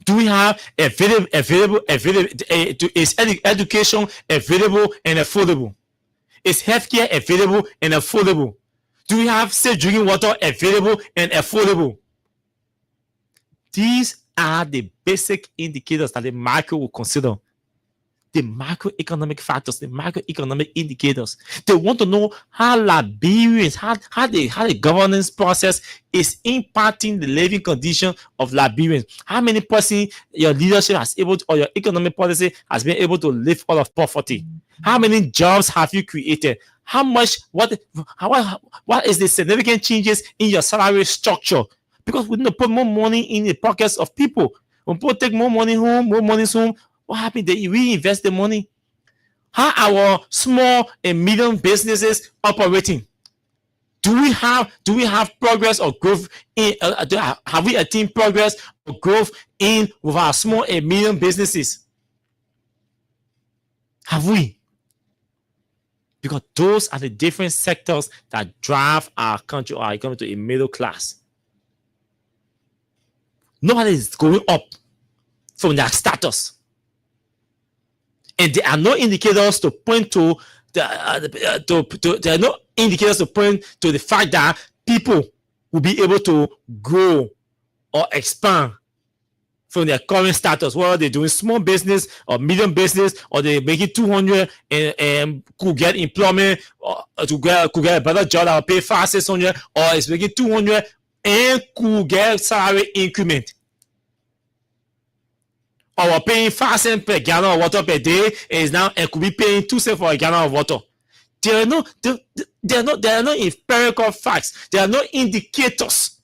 Do we have available? Is education available and affordable? Is healthcare available and affordable? Do we have safe drinking water available and affordable? These are the basic indicators that the market will consider. The macroeconomic factors, the macroeconomic indicators. They want to know how Liberians, how the governance process is impacting the living condition of Liberians. How many person your leadership has able to, or your economic policy has been able to lift out of poverty? How many jobs have you created? How much? What is the significant changes in your salary structure? Because we need to put more money in the pockets of people. When people take more money home, what happened? They reinvest the money. How are our small and medium businesses operating? Do we have progress or growth in? Have we attained progress or growth in with our small and medium businesses? Have we? Because those are the different sectors that drive our country or our economy to a middle class. Nobody is going up from their status. And there are no indicators to point to there are no indicators to point to the fact that people will be able to grow or expand from their current status, whether they're doing small business or medium business, or they're making 200 and could get employment or could get a better job that will pay 500-600, or is making 200 and could get salary increment. Or we're paying 5 cents per gallon of water per day and could be paying 2 cents for a gallon of water. There are no empirical facts. There are no indicators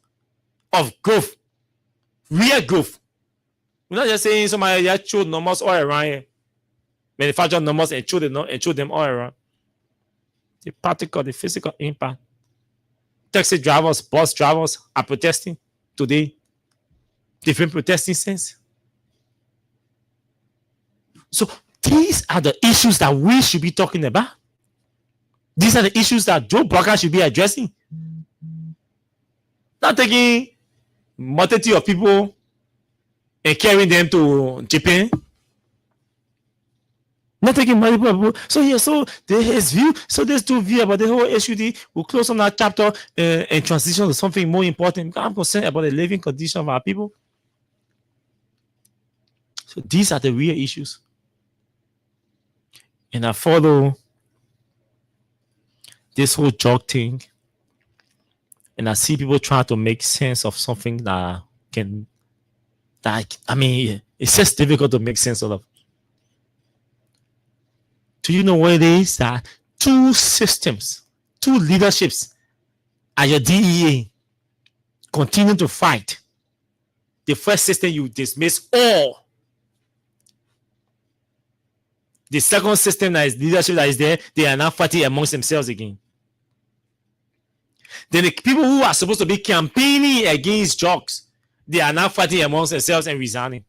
of growth, real growth. We're not just saying somebody just throw numbers all around here, manufacture numbers and throw them all around. The practical, the physical impact. Taxi drivers, bus drivers are protesting today. Different protesting since. So these are the issues that we should be talking about. These are the issues that Joe Barker should be addressing. Not taking multitude of people and carrying them to Japan. Not taking multiple people. So yeah, so there's his view. So there's two views about the whole issue. We'll close on that chapter and transition to something more important. I'm concerned about the living condition of our people. So these are the real issues. And I follow this whole jog thing. And I see people trying to make sense of something that it's just difficult to make sense of. Do you know what it is? That two systems, two leaderships at your DEA continue to fight. The first system, you dismiss all. The second system, that is leadership that is there, they are now fighting amongst themselves again. Then the people who are supposed to be campaigning against drugs, they are now fighting amongst themselves and resigning.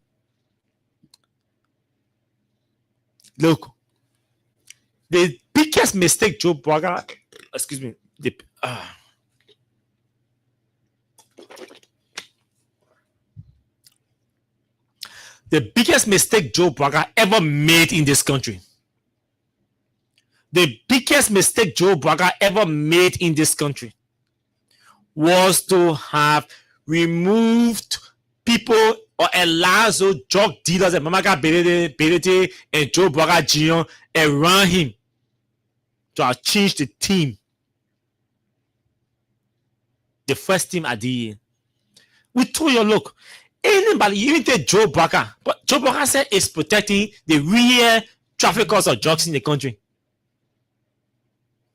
Look, the biggest mistake Joe Barker, the biggest mistake Joe Barker ever made in this country. The biggest mistake Joe Barker ever made in this country was to have removed people or allowed those drug dealers and Mamaka Belete and Joe Barker Jr. around him to have changed the team. The first team at the end. We told you, look, anybody, even take Joe Barker, but Joe Barker said is protecting the real traffickers of drugs in the country.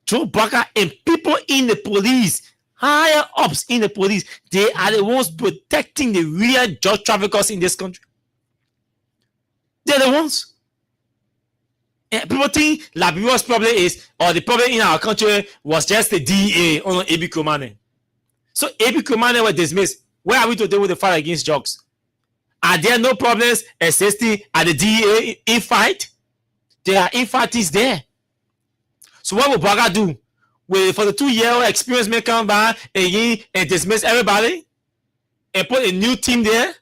Joe Barker and people in the police, higher ups in the police, they are the ones protecting the real drug traffickers in this country. They're the ones. And people think Liberia's problem is, or the problem in our country was just the DEA on A.B. Komane. So A.B. Komane were dismissed. Where are we to deal with the fight against drugs? Are there no problems existing at the DEA in fight? There are infights there. So what will Barker do? For the 2-year experience may come back again and dismiss everybody and put a new team there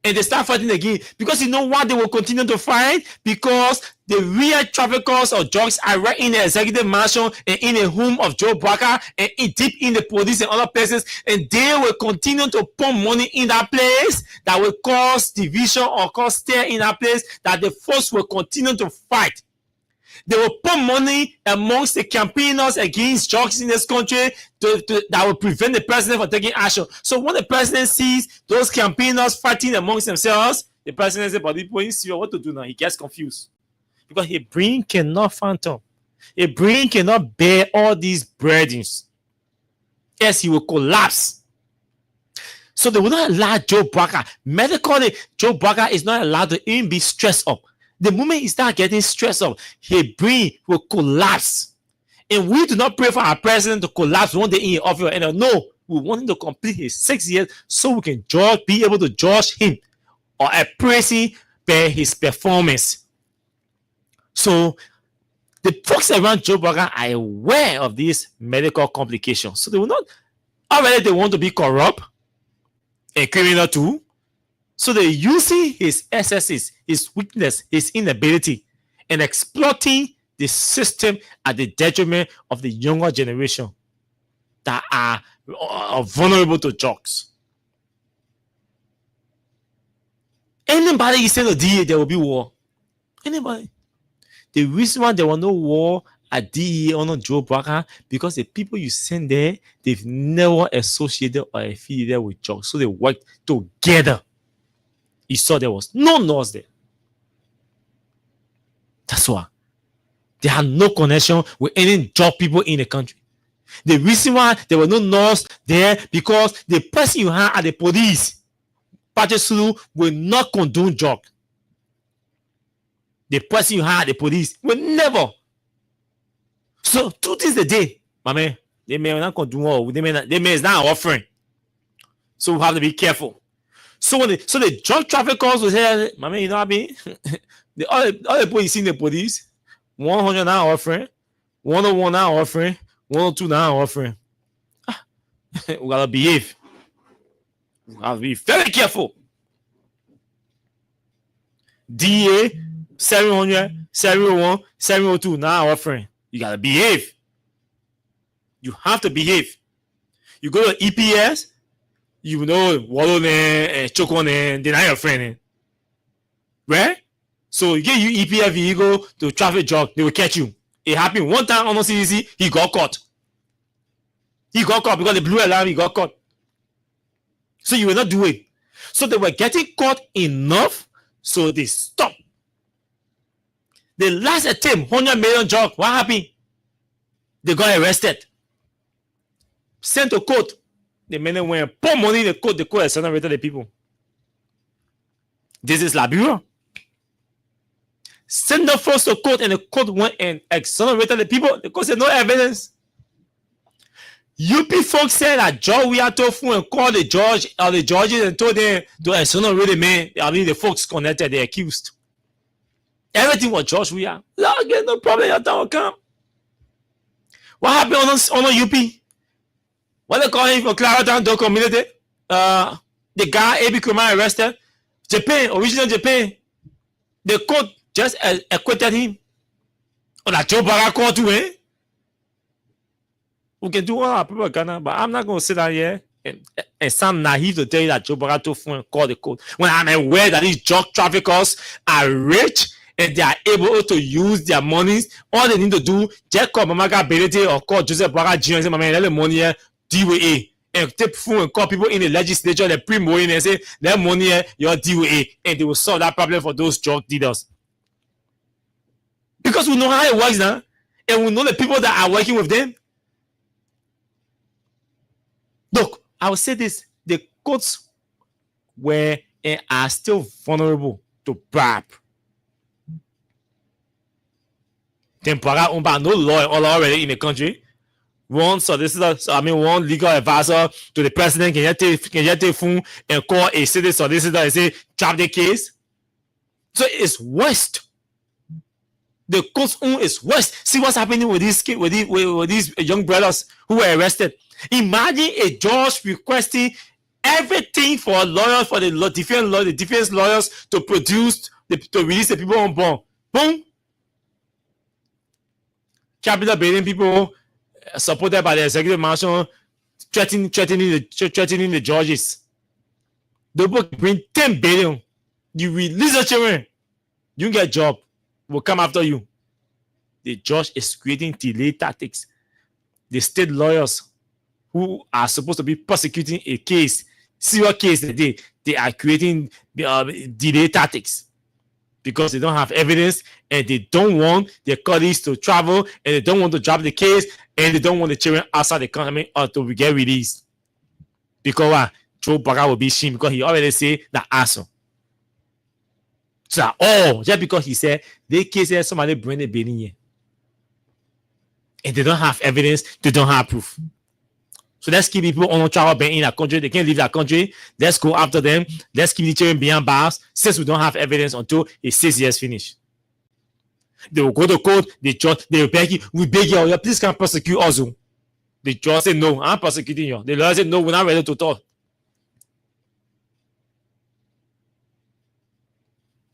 and they start fighting again? Because you know what they will continue to fight? Because the real traffickers of drugs are right in the executive mansion and in the home of Joe Barker and deep in the police and other places, and they will continue to pump money in that place that will cause division or cause stir in that place, that the force will continue to fight. They will put money amongst the campaigners against drugs in this country that will prevent the president from taking action. So when the president sees those campaigners fighting amongst themselves, the president says, but people in Syria, what to do now? He gets confused. Because his brain cannot phantom. His brain cannot bear all these burdens. Yes, he will collapse. So they will not allow Joe Barker. Medically, Joe Barker is not allowed to even be stressed up. The moment he starts getting stressed up, his brain will collapse. And we do not pray for our president to collapse one day in office. And no, we want him to complete his 6 years so we can be able to judge him or appraise him by his performance. So the folks around Joe Barker are aware of these medical complications. So they will not, already they want to be corrupt and criminal too. So they're using his excesses, his weakness, his inability, and exploiting the system at the detriment of the younger generation that are vulnerable to drugs. Anybody is saying to DEA there will be war. Anybody. The reason why there was no war at DEA or not Joe Barker, because the people you send there, they've never associated or affiliated with drugs. So they worked together. You saw there was no nurse there. That's why. They had no connection with any drug people in the country. The reason why there were no laws there because the person you had at the police, Patrick Sulu, will not condone drug. The person you had at the police will never. So 2 things a day, my man. They may not condone all. They may is not offering. So we have to be careful. So the drug traffickers will say, my man, you know what I mean? all the people you see in the police, 100 now offering, 101 now offering, 102 now offering. We gotta behave. We gotta be very careful. DA 700, 701, 702 now offering. You gotta behave. You have to behave. You go to EPS, you know wallow and choke on and deny your friend. Right? So you get you EPF vehicle to traffic jog, they will catch you. It happened one time on CDC, he got caught. He got caught because the blue alarm, he got caught. So you will not do it. So they were getting caught enough, so they stopped. The last attempt, 100 million jog, what happened? They got arrested. Sent to court. The men went pour money in the court exonerated the people. This is Liberia. Sent the first to court and the court went and exonerated the people because there's no evidence. UP folks said that George Weah told and called the judge or the judges and told them to exonerate the man. I mean the folks connected, the accused. Everything was George Weah. No problem, your time will come. What happened on UP? What they call him for Clarendon Dog Community? The guy A.B. Kumar arrested. Japan, original Japan. The court just acquitted him. Oh, that Joe Barra court too, eh? We can do all our people in Ghana, but I'm not going to sit down here and sound naive to tell you that Joe Barra called the court. When I'm aware that these drug traffickers are rich and they are able to use their monies, all they need to do, just call Mamaga Belete or call Joseph Barra Jr. and say, my man, let the money here, DWA. And take phone and call people in the legislature, they pre-mowing and say, that money here, your DWA. And they will solve that problem for those drug dealers. Because we know how it works now. And we know the people that are working with them. Look, I will say this. The courts were and are still vulnerable to bribe. Tempora Umba, no law already in the country. One solicitor, one legal advisor to the president can just take phone and call a city solicitor and say, drop the case. So it's worst. The court's own is worst. See what's happening with these with these young brothers who were arrested. Imagine a judge requesting everything for lawyers, for the defense lawyers to produce, to release the people on bond. Boom. Capital building people supported by the executive marshal threatening the judges. The book bring 10 billion. You release the children, you get a job. Will come after you. The judge is creating delay tactics. The state lawyers who are supposed to be prosecuting a case, serious case today, they are creating delay tactics because they don't have evidence and they don't want their colleagues to travel and they don't want to drop the case and they don't want the children outside the country or to get released. Because Joe Barra will be shamed because he already said that answer. So, just because he said they case here, somebody bring the bill in here. And they don't have evidence, they don't have proof. So let's keep people on trial being in that country. They can't leave that country. Let's go after them. Let's keep the children behind bars since we don't have evidence until it's 6 years finished. They will go to court, the judge, they will beg you, we beg you, please can't prosecute us. The judge said, no, I'm prosecuting you. The lawyer said, no, we're not ready to talk.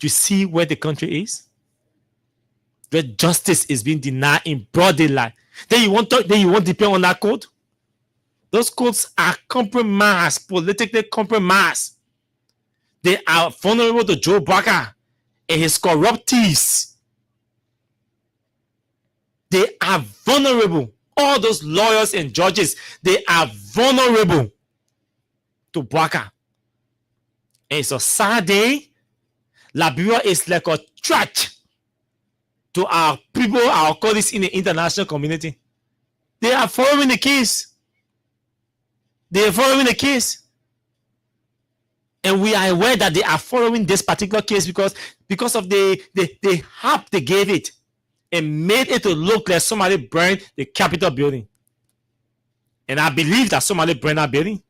You see where the country is? Where justice is being denied in broad daylight. Then you want to depend on that court? Those courts are compromised, politically compromised. They are vulnerable to Joe Barker and his corrupt thieves. They are vulnerable. All those lawyers and judges, they are vulnerable to Barker. And it's a sad day. Liberia is like a threat to our people, our colleagues in the international community. They are following the case. They are following the case. And we are aware that they are following this particular case because of the help they gave it and made it to look like somebody burned the Capitol building. And I believe that somebody burned that building.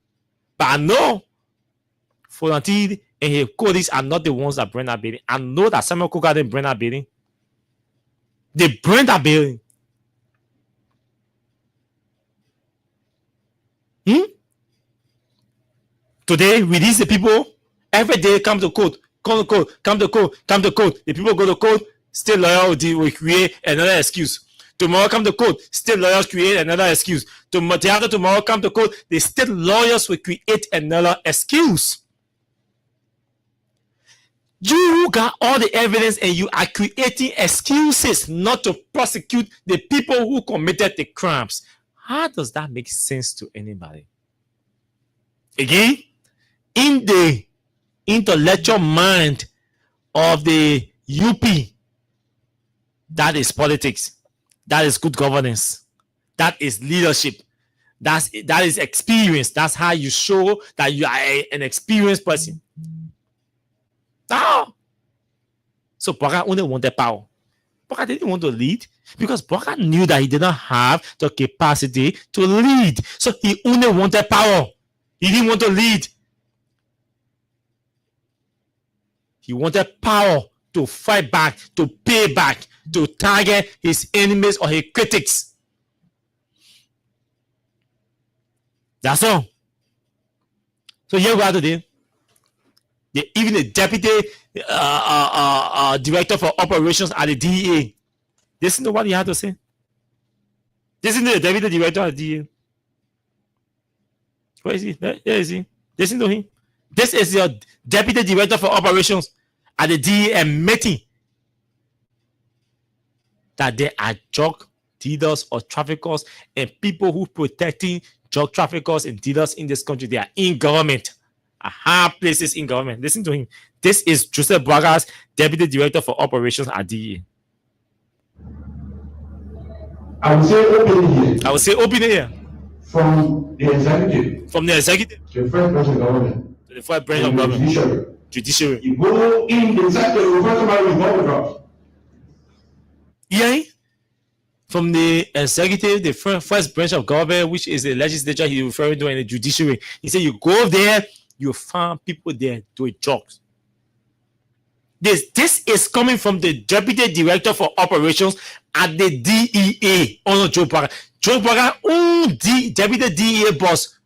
But I know Folantid and his colleagues are not the ones that burned that building. I know that Samuel Kuka didn't burn that building. They burned that building. Today, we these the people, every day come to court, come to court, come to court, come to court. The people go to court, still lawyers will create another excuse. Tomorrow come to court, still lawyers create another excuse. Tomorrow come to court, the state lawyers will create another excuse. You got all the evidence and you are creating excuses not to prosecute the people who committed the crimes. How does that make sense to anybody? Again, in the intellectual mind of the UP, that is politics. That is good governance. That is leadership. That is experience. That's how you show that you are an experienced person. Oh. So Baka only wanted power. Baka didn't want to lead because Baka knew that he did not have the capacity to lead. So he only wanted power. He didn't want to lead. He wanted power to fight back, to pay back, to target his enemies or his critics. That's all. So here we are today. Even the deputy director for operations at the DEA. Listen to what he had to say. Listen to the deputy director at the DEA. Where is he? There is he. Listen to him. This is your deputy director for operations at the DEA admitting that there are drug dealers or traffickers and people who protecting drug traffickers and dealers in this country. They are in government. High places in government. Listen to him. This is Joseph Braga's deputy director for operations at DEA. I will say openly here. I will say openly here. From the executive. From the executive. To the first branch of government. To the first branch of government. Judiciary. You go in the sector, you find somebody with more drugs. Yeah. From the executive, the first branch of government, which is the legislature he's referring to, and the judiciary. He said you go there, you find people there doing jobs. This is coming from the deputy director for operations at the DEA under Joe Braga. Joe Braga, the deputy DEA boss,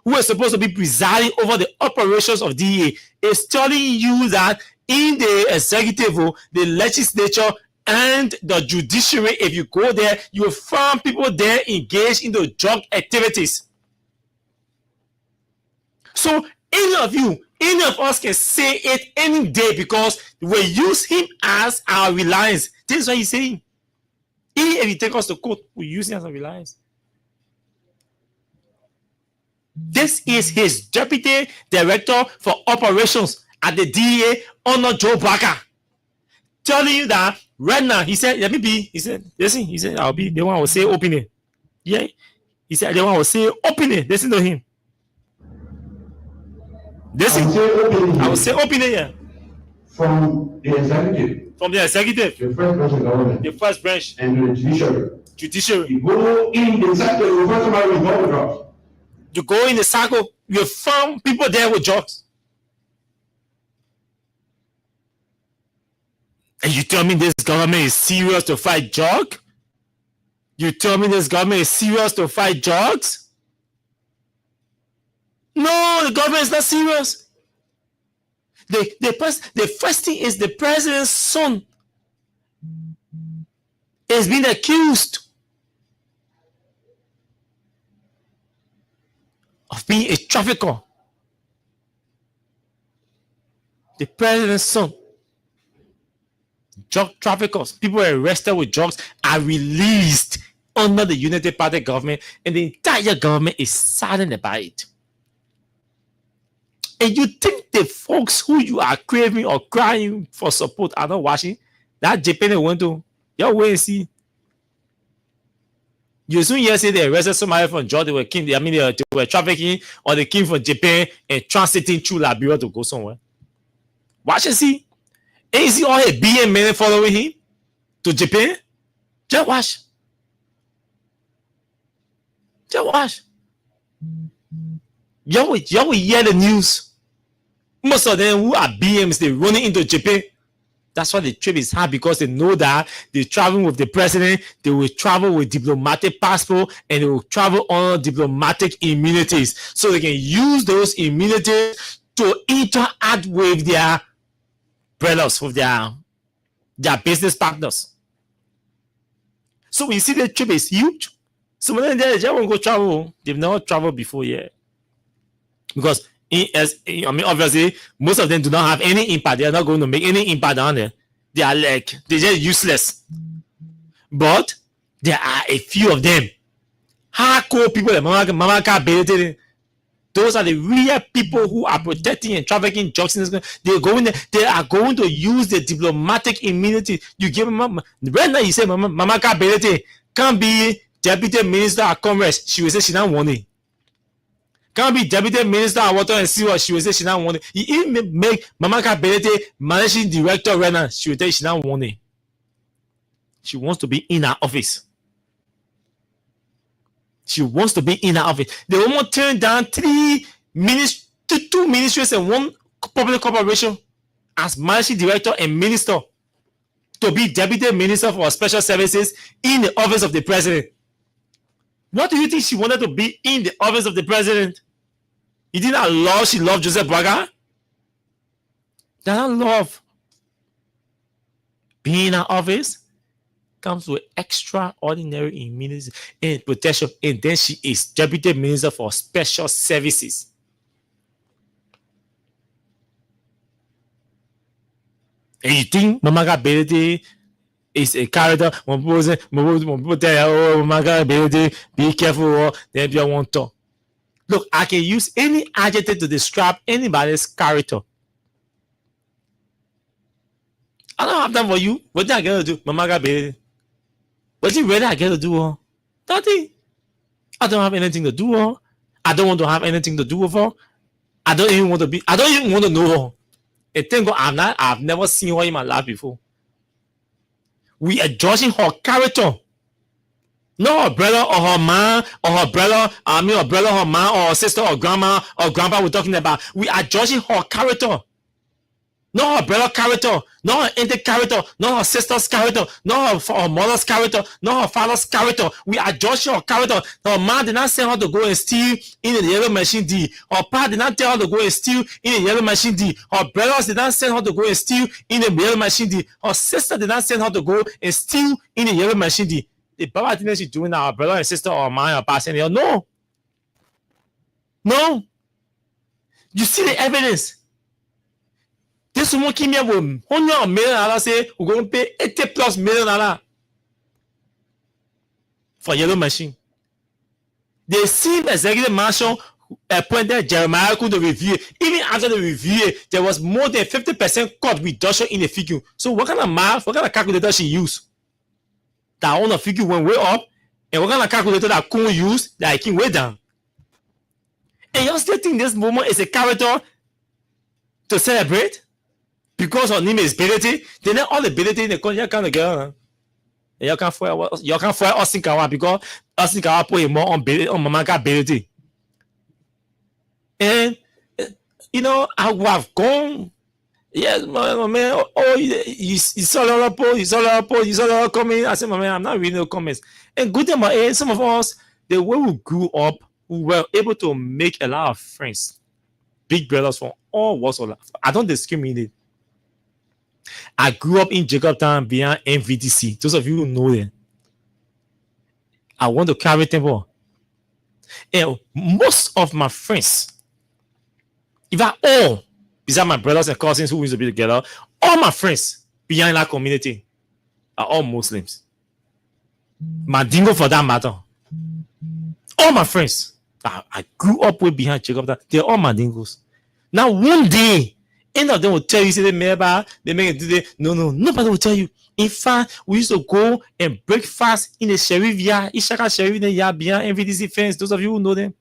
who is supposed to be presiding over the operations of DEA, is telling you that in the executive, the legislature, and the judiciary, if you go there, you will find people there engaged in the drug activities. So any of us can say it any day because we use him as our reliance. This is what he's saying. If he take us to court, we use him as a reliance. This is his deputy director for operations at the DEA under Joe Barker, telling you that right now, he said, let me be. He said, listen, he said, I'll be the one who will say openly. Yeah. He said, the one who will say openly. Listen to him. Listen. I will say openly, yeah. From the executive. From the executive. The first branch of government. The first branch. And the judiciary. Judiciary. You go in the sector, you find somebody with more drugs. You go in the circle, you found people there with drugs. And you tell me this government is serious to fight drug? You tell me this government is serious to fight drugs? No, the government is not serious. The first thing is the president's son is being accused of being a trafficker. The president's son. Drug traffickers, people arrested with drugs, are released under the Unity Party government, and the entire government is saddened about it. And you think the folks who you are craving or crying for support are not watching? That Japan went to, y'all wait and see. You soon hear say they arrested somebody from Georgia. They were trafficking, or they came from Japan and transiting through Liberia to go somewhere. Watch and see. And you see all his BM men following him to Japan. Just watch. Just watch. Y'all will hear the news. Most of them who are BMs, they running into Japan. That's why the trip is hard, because they know that they travel with the president, they will travel with diplomatic passport, and they will travel on diplomatic immunities. So they can use those immunities to interact with their brothers, with their business partners. So when you see the trip is huge, some of them they just won't go travel. They've never traveled before yet. Because obviously, most of them do not have any impact. They are not going to make any impact on there. They are they're just useless. But there are a few of them. Hardcore people like Mama, those are the real people who are protecting and trafficking drugs. They are going to use the diplomatic immunity. You give them right now. You say Mama can't be deputy minister of commerce. She will say she don't want it. Can't be deputy minister of water and sewer. She will say she don't want it. You even make Mama Kabelete managing director right now. She will tell you she don't want it. She wants to be in her office. She wants to be in her office. They almost turned down 2 ministries and 1 public corporation as managing director and minister to be deputy minister for special services in the office of the president. What do you think she wanted to be in the office of the president? You think that she loved Joseph Braga? That not love. Being in her office comes with extraordinary immunity and protection, and then she is deputy minister for special services. And you think Mama Kabelete is a character? When people tell you, oh, Mama Kabelete, be careful, then you want to. Look, I can use any adjective to describe anybody's character. I don't have time for you. What did I get to do? Mama Kabelete. What you really I get to do? Nothing. I don't have anything to do. I don't want to have anything to do with her. I don't even want to know her. And thank God I've never seen her in my life before. We are judging her character. Not her brother or her man or her brother, her brother, her man or her sister or grandma or grandpa we're talking about. We are judging her character. Not her brother's character, not her auntie character, not her sister's character, not her mother's character, not her father's character. We are judging her character. Her man did not send her to go and steal in the yellow machine D. Her pa did not tell her to go and steal in the yellow machine D. Her brothers did not send her to go and steal in the yellow machine D. Her sister did not send her to go and steal in the yellow machine D. The Baba thing she's doing now, her brother and sister or man or pa sending her. No. No. You see the evidence. This woman came here with $100 million, say we're going to pay $80+ million for yellow machine. The same executive marshal appointed Jeremiah to review. Even after the review, there was more than 50% cut reduction in the figure. So what kind of math, what kind of calculator she used? That on the figure went way up, and what kind of calculator that couldn't use that it came way down. And you still think this woman is a character to celebrate? Because her name is Ability, then all the ability in the country come together. You can't fire Austin Kawa because Austin Kawa put him more on Mama Ability. And I would have gone. Yes, my man. Oh, you saw a lot of posts, you saw a lot of comments. I said, my man, I'm not reading the comments. And good thing about it, some of us, the way we grew up, we were able to make a lot of friends, big brothers from all walks of life. I don't discriminate. I grew up in Jacobtown behind MVDC. Those of you who know them. I want to carry temple. And most of my friends, if I all, besides my brothers and cousins who used to be together, all my friends behind that community are all Muslims. Mandingo for that matter. All my friends I grew up with behind Jacobtown, they're all Mandingos. Now one day, any of them will tell you, say they make it today. No, nobody will tell you. In fact, we used to go and break fast in the sheriff yard. Ishaka sheriff in the yard behind MVDC fence. Those of you who know them.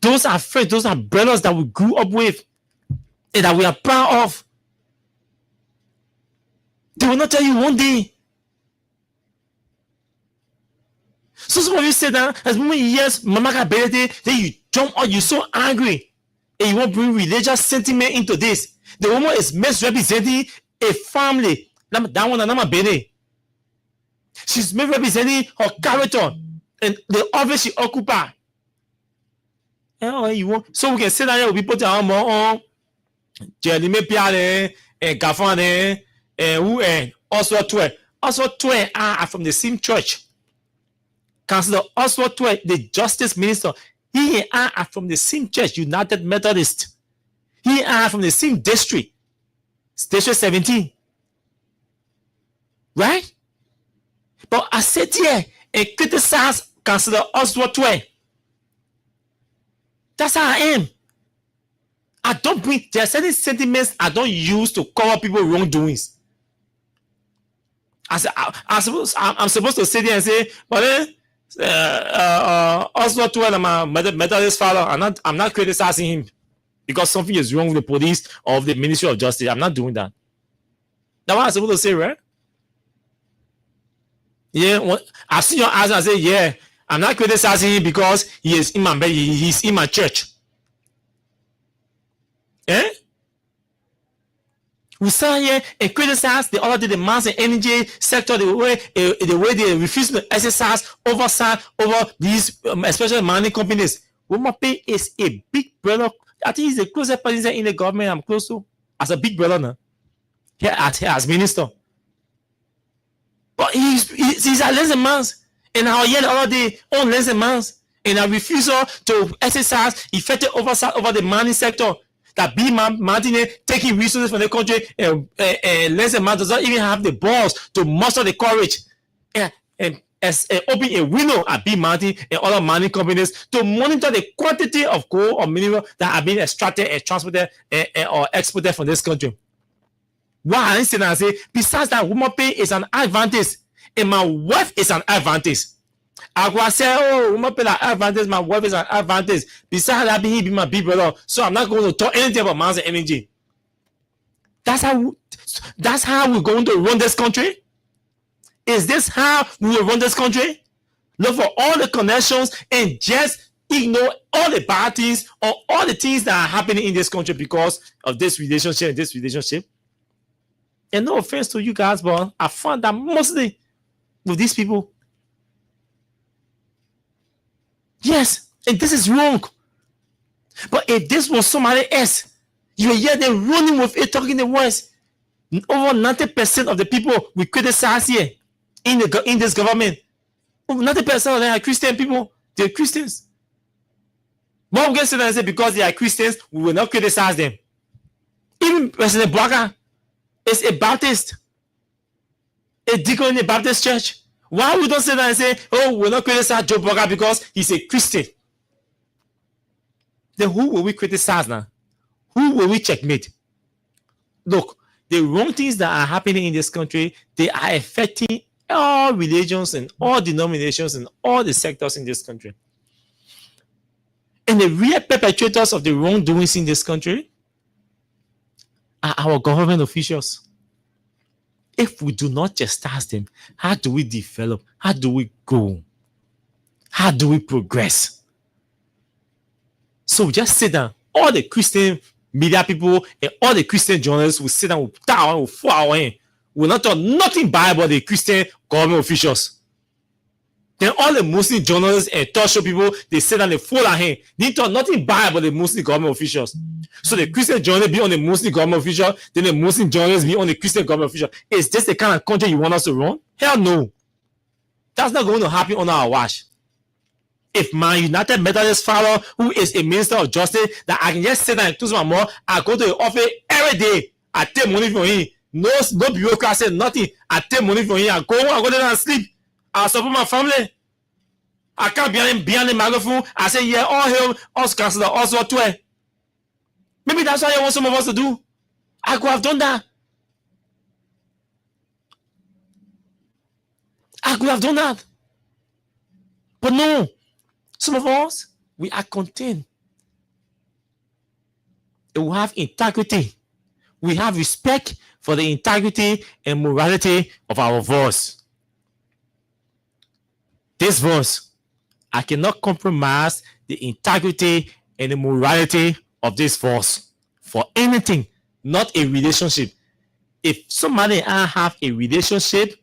Those are friends, those are brothers that we grew up with and that we are proud of. They will not tell you one day. So some of you say that as many years, Mama Kabete, then you jump out, you're so angry, and you want to bring religious sentiment into this. The woman is misrepresenting a family. That one, Nama Bene. She's misrepresenting her character and the office she occupies. You want, so we can sit down here with people that are more on Jeremy Piale and Gafane and who and Oswald Twe. Oswald Twe are from the same church. Councillor Oswald Twe, the justice minister, he are from the same church, United Methodist. He are from the same district, Station 17. Right? But I sit here and criticize Councillor Oswald Twe. That's how I am. I don't bring, there are certain sentiments I don't use to cover people's wrongdoings. I'm supposed to sit there and say, but then, Oswald Twe, I'm a Methodist father. I'm not criticizing him because something is wrong with the police or the Ministry of Justice. I'm not doing that. That's what I'm supposed to say, right? Yeah, I've seen your eyes and I say, yeah, I'm not criticizing him because he's in my church. Eh? We stand here and criticize the other day the mass and energy sector, the way they refuse to exercise oversight over these, especially mining companies. Womape is a big brother. I think he's the closest person in the government I'm close to as a big brother now. Here as minister. But he's a less man. And our yet the other day on less man. And a refusal to exercise effective oversight over the mining sector. That B. Martin taking resources from the country and less man does not even have the balls to muster the courage and open a window at B. Martin and other mining companies to monitor the quantity of coal or mineral that are being extracted and transported or exported from this country. Why I say, besides that, woman pay is an advantage, and my wife is an advantage. I go say, oh, woman pay an advantage, my wife is an advantage. Besides that, he be my big brother, so I'm not going to talk anything about mass and energy. That's how we're going to run this country. Is this how we will run this country? Look for all the connections and just ignore all the bad things or all the things that are happening in this country because of this relationship and this relationship. And no offense to you guys, but I found that mostly with these people. Yes, and this is wrong. But if this was somebody else, you hear them running with it, talking the words. Over 90% of the people we criticize here in this government, over 90% of them are Christian people. They're Christians. But we can sit and say because they are Christians, we will not criticize them. Even President Bwaka is a Baptist, a deacon in the Baptist church. Why we don't say that and say, oh, we're not criticize Joe Bwaka because he's a Christian? Then who will we criticize now? Who will we checkmate? Look, the wrong things that are happening in this country, they are affecting all religions and all denominations and all the sectors in this country. And the real perpetrators of the wrongdoings in this country are our government officials. If we do not chastise them, how do we develop? How do we go? How do we progress? So we just sit down. All the Christian media people and all the Christian journalists will sit down with tower with 4 hours in. Will not talk nothing bad about the Christian government officials. Then all the Muslim journalists and talk show people, they sit down, they fold their hand. They talk nothing bad about the Muslim government officials. So the Christian journalists be on the Muslim government official, then the Muslim journalists be on the Christian government official. Is this the kind of country you want us to run? Hell no. That's not going to happen on our watch. If my United Methodist father, who is a minister of justice, that I can just sit down and twist my mouth, I go to the office every day, I take money from him. No bureaucracy, nothing. I take money from him, I go there and sleep. I support my family. I can't be behind the microphone. I say, yeah, all hail us Councillor Oswald Twe. Maybe that's what I want some of us to do. I could have done that. could have done that. But no, some of us, we are content. And we have integrity. We have respect for the integrity and morality of our voice. This voice, I cannot compromise the integrity and the morality of this voice for anything, not a relationship. If somebody and I have a relationship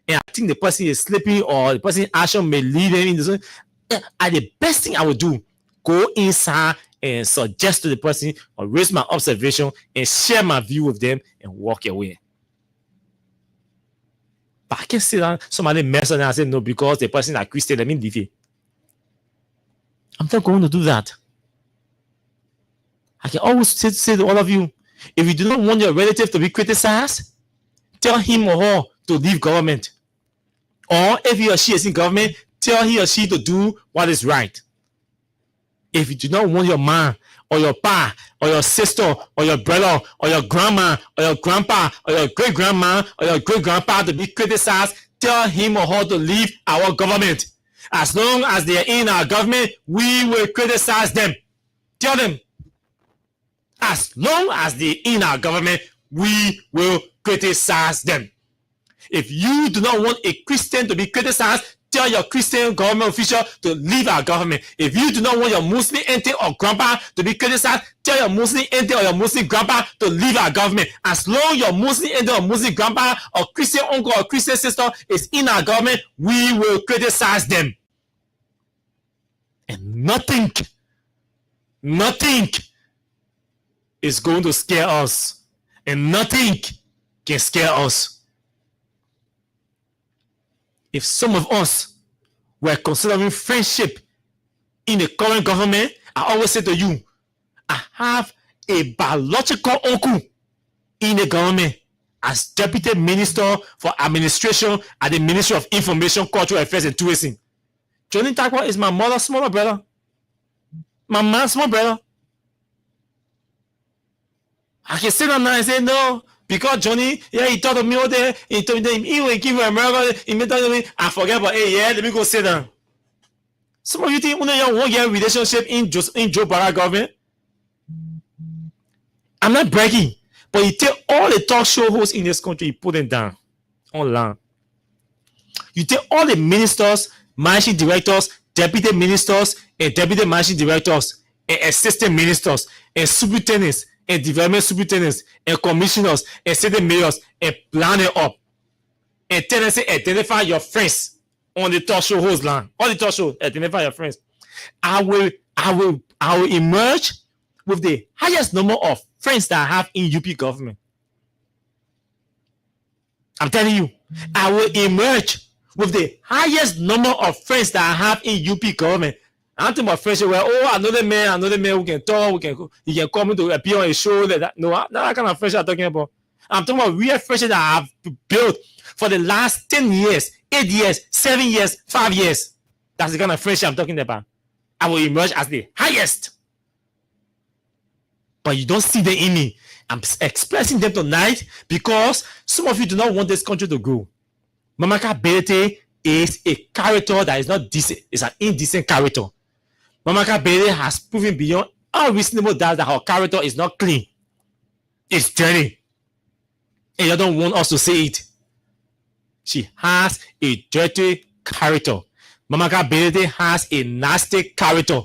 and I think the person is sleeping or the person's action may lead them into something, the best thing I would do, go inside and suggest to the person or raise my observation and share my view with them and walk away. But I can sit down, somebody mess up and I say, no, because the person is Christian, let me leave it. I'm not going to do that. I can always say to all of you, if you do not want your relative to be criticized, tell him or her to leave government. Or if he or she is in government, tell he or she to do what is right. If you do not want your man or your pa or your sister or your brother or your grandma or your grandpa or your great-grandma or your great-grandpa to be criticized, tell him or her to leave our government. As long as they are in our government, we will criticize them. Tell them. As long as they are in our government, we will criticize them. If you do not want a Christian to be criticized, tell your Christian government official to leave our government. If you do not want your Muslim auntie or grandpa to be criticized, tell your Muslim auntie or your Muslim grandpa to leave our government. As long as your Muslim auntie or Muslim grandpa or Christian uncle or Christian sister is in our government, we will criticize them. And nothing is going to scare us. And nothing can scare us. If some of us were considering friendship in the current government, I always say to you, I have a biological uncle in the government as Deputy Minister for Administration at the Ministry of Information, Cultural Affairs and Tourism. Johnny Takwa is my mother's smaller brother. My man's small brother. I can sit down now and say, no, because Johnny, he thought of me all day. He told me, he will give me America. He made me, I forget, but hey, yeah, let me go sit down. Some of you think you won't get a relationship in Joe Biden government. I'm not bragging, but you take all the talk show hosts in this country, you put them down online. You take all the ministers, managing directors, deputy ministers, and deputy managing directors, and assistant ministers, and superintendents, and development superintendents, and commissioners, and city mayors, and plan it up. And tell them, say, identify your friends on the talk show host line. On the talk show, identify your friends. I will emerge with the highest number of friends that I have in UP government. I'm telling you, I will emerge with the highest number of friends that I have in UP government. I'm talking about friendship where, oh, another man who can talk, he can come to appear on a show. No, that kind of friendship I'm talking about. I'm talking about real friendship that I've built for the last 10 years, 8 years, 7 years, 5 years. That's the kind of friendship I'm talking about. I will emerge as the highest. But you don't see them in me. I'm expressing them tonight because some of you do not want this country to grow. Mamaka Berete is a character that is not decent. It's an indecent character. Mamaka Berete has proven beyond all reasonable doubt that her character is not clean. It's dirty. And you don't want us to say it. She has a dirty character. Mamaka Berete has a nasty character.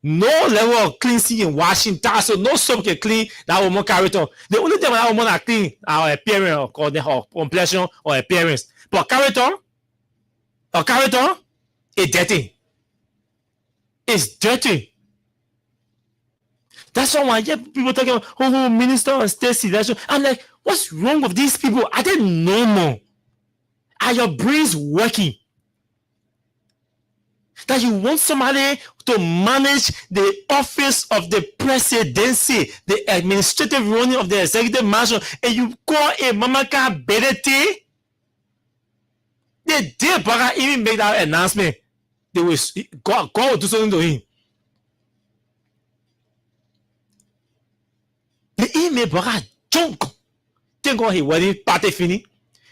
No level of cleansing and washing, so no soap can clean that woman's character. The only thing that woman can clean our appearance or her complexion or appearance. But character is dirty. It's dirty. That's why I get people talking about, oh, minister and state selection. I'm like, what's wrong with these people? Are they normal? Are your brains working? That you want somebody to manage the office of the presidency, the administrative running of the executive mansion, and you call a Mamaka Berete? They did even make that announcement. They will God will do something to him. He made Baga junk. Thank God his wedding party fini,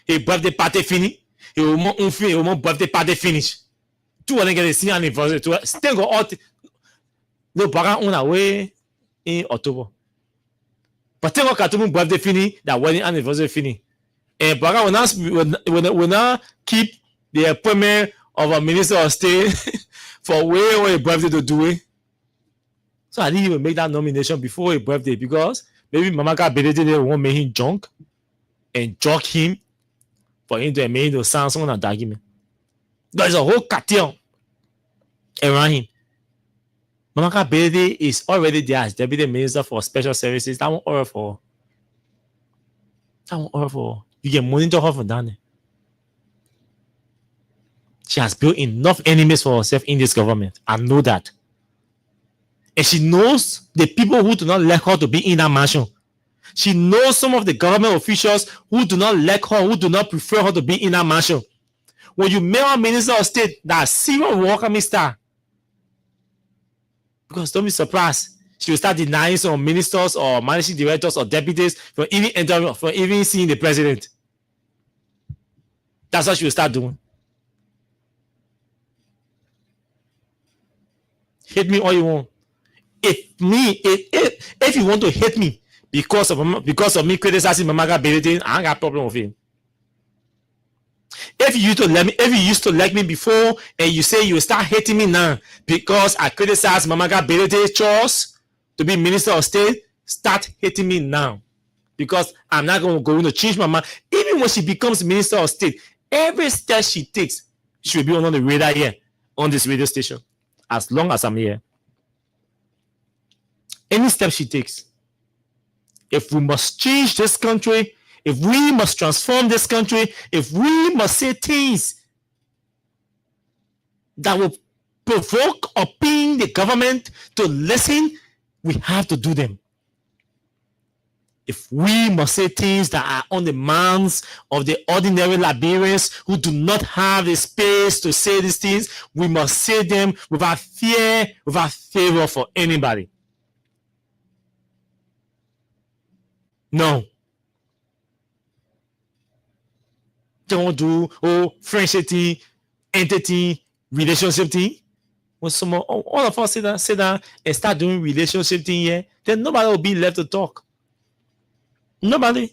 his birthday party fini, et au moins on fait, au moins birthday party finish. Tout on get the anniversary. Tout still go out. No baga on away in October. But tell what to birthday finish, that wedding anniversary finish. And baga will not keep the appointment of a minister of state for way a birthday to do it. So I didn't even make that nomination before a birthday because maybe Mama got better they won't make him drunk and joke him for him to make the sound on a document. There's a whole cartel around him. Mama got better is already there as deputy minister for special services. That won't order for. That won't order for. You can monitor her from down there. She has built enough enemies for herself in this government. I know that. And she knows the people who do not like her to be in that mansion. She knows some of the government officials who do not like her, who do not prefer her to be in that mansion. When you make a minister of state, that's serious welcoming star. Because don't be surprised, she will start denying some ministers or managing directors or deputies from even entering, from even seeing the president. That's what she will start doing. Hate me all you want. If you want to hate me because of me criticizing Mamaga Beletin, I ain't got a problem with him. If you used to like me before and you say you start hating me now because I criticize Mamaga Beletin's choice to be minister of state, start hating me now. Because I'm not going to change my mind. Even when she becomes minister of state, every step she takes, she will be on the radar here on this radio station. As long as I'm here. Any step she takes, if we must change this country, if we must transform this country, if we must say things that will provoke or pin the government to listen, we have to do them. If we must say things that are on the minds of the ordinary Liberians who do not have the space to say these things, we must say them without fear, without favor for anybody. No. Don't do friendship thing, entity, relationship thing. When someone, all of us sit down and start doing relationship thing here, then nobody will be left to talk. Nobody.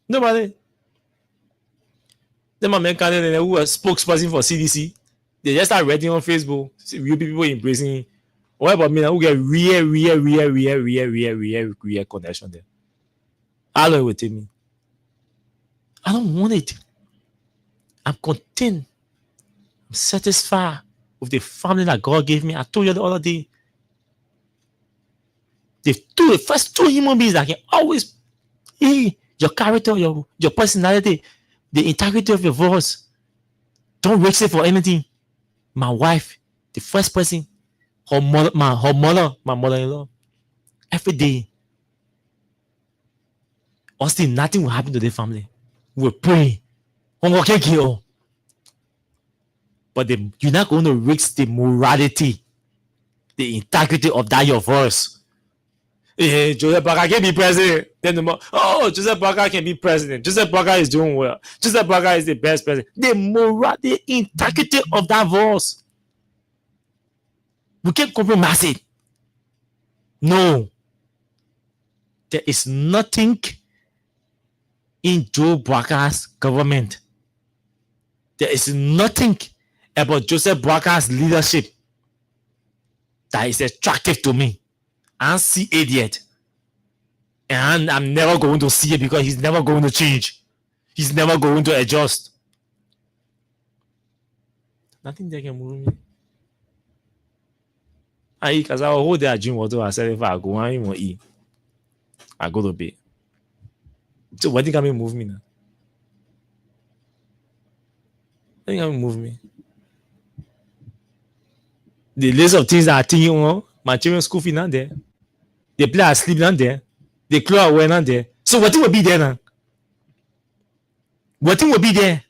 Then my man who was spokesperson for CDC, they just start writing on Facebook. See real people embracing him. What about me now who get real connection there? I don't know what it mean. I don't want it. I'm content. I'm satisfied with the family that God gave me. I told you the other day. The first two human beings that can always, your character, your personality, the integrity of your voice. Don't risk it for anything. My wife, the first person, her mother, my mother-in-law. Every day. Honestly, nothing will happen to the family. We'll pray. But you're not going to risk the morality, the integrity of that your voice. Joseph Boakai can be president. Then Joseph Boakai can be president. Joseph Boakai is doing well. Joseph Boakai is the best president. The morality, the integrity of that voice. We can't compromise it. No. There is nothing in Joe Boakai's government. There is nothing about Joseph Boakai's leadership that is attractive to me. I don't see it yet. And I'm never going to see it because he's never going to change. He's never going to adjust. Nothing there can move me. Because I will hold there, drink water. I said, if I go, I won't eat. I go to bed. So what do you can move me now? What do you can move me? The list of things that I think on my children's school fee not there. They play asleep not there. They clothes away not there. So what will be there now? What will be there?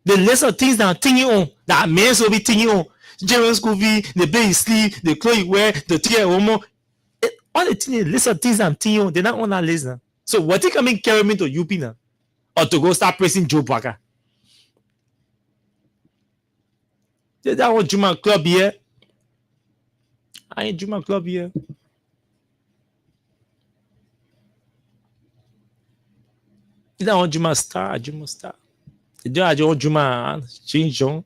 The list of things that I'm thinking on, that men will be thinking on. Children's school fee, they play sleep, the clothes you wear, the ticket homo. All the things, list of things I'm thinking on, they're not on that list now. So what you can carry me to UP now? or to go start praising Joe Parker. That was Juma Club here. I ain't Juma Club here. That one Juma Star, Juma Star. The day I want Juma Jinjon,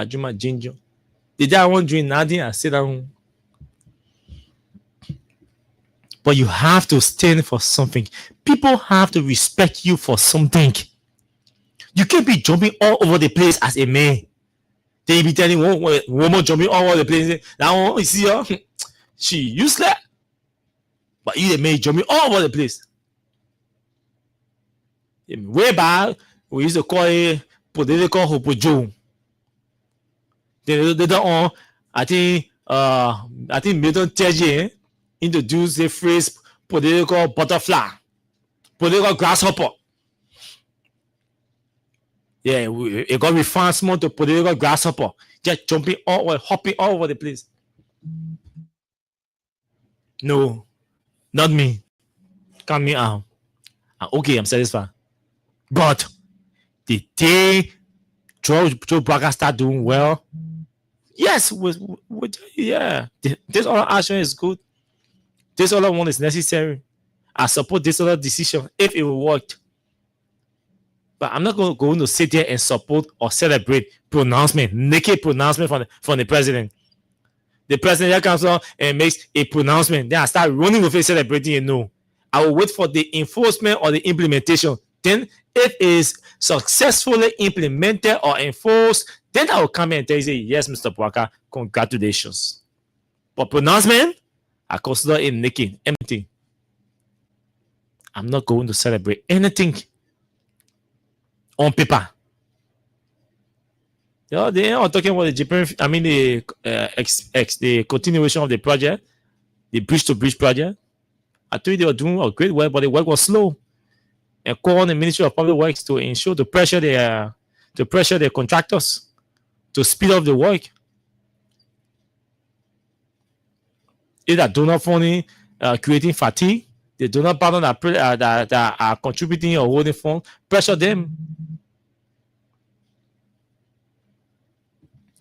Juma Jinjon. The day I want doing nothing, I sit down. But you have to stand for something. People have to respect you for something. You can't be jumping all over the place as a man. They be telling one woman jumping all over the place. That one, you see her, she useless. But you the man jumping all over the place. Way back, we used to call it political hopojo. They don't. I think Milton Teji introduced the phrase political butterfly, political grasshopper. Yeah, it got refined small to political grasshopper, just jumping all, hopping all over the place. No, not me. Count me out. Okay, I'm satisfied. But the day Joe Braga start doing well, yes, yeah, this other action is good. This other one is necessary. I support this other decision if it will work. But I'm not going to sit there and support or celebrate pronouncement, naked pronouncement from the president. The president that comes out and makes a pronouncement, then I start running with it, celebrating it. No, I will wait for the enforcement or the implementation. Then, if it is successfully implemented or enforced, then I will come and tell you, yes, Mr. Bwaka, congratulations. But pronouncement, I consider it naked, empty. I'm not going to celebrate anything on paper. They are talking about the Japan. I mean the continuation of the project, the bridge to bridge project. I told you they were doing a great work, but the work was slow. And call on the Ministry of Public Works to ensure to pressure their contractors to speed up the work. If that donor funding creating fatigue, the donor partner that are contributing or holding funds, pressure them.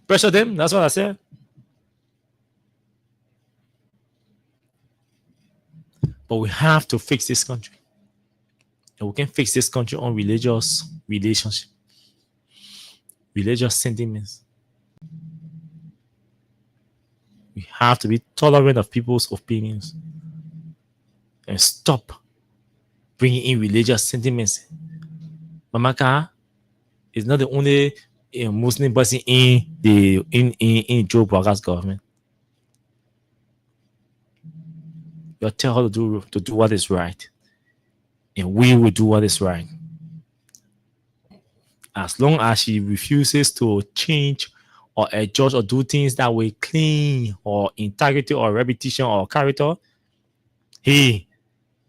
Pressure them. That's what I said. But we have to fix this country. And we can fix this country on religious relationship, religious sentiments. We have to be tolerant of people's opinions and stop bringing in religious sentiments. Mamaka is not the only Muslim person in Joe Bwaga's government. You tell her to do what is right, and we will do what is right. As long as she refuses to change or adjust or do things that will clean or integrity or reputation or character, hey,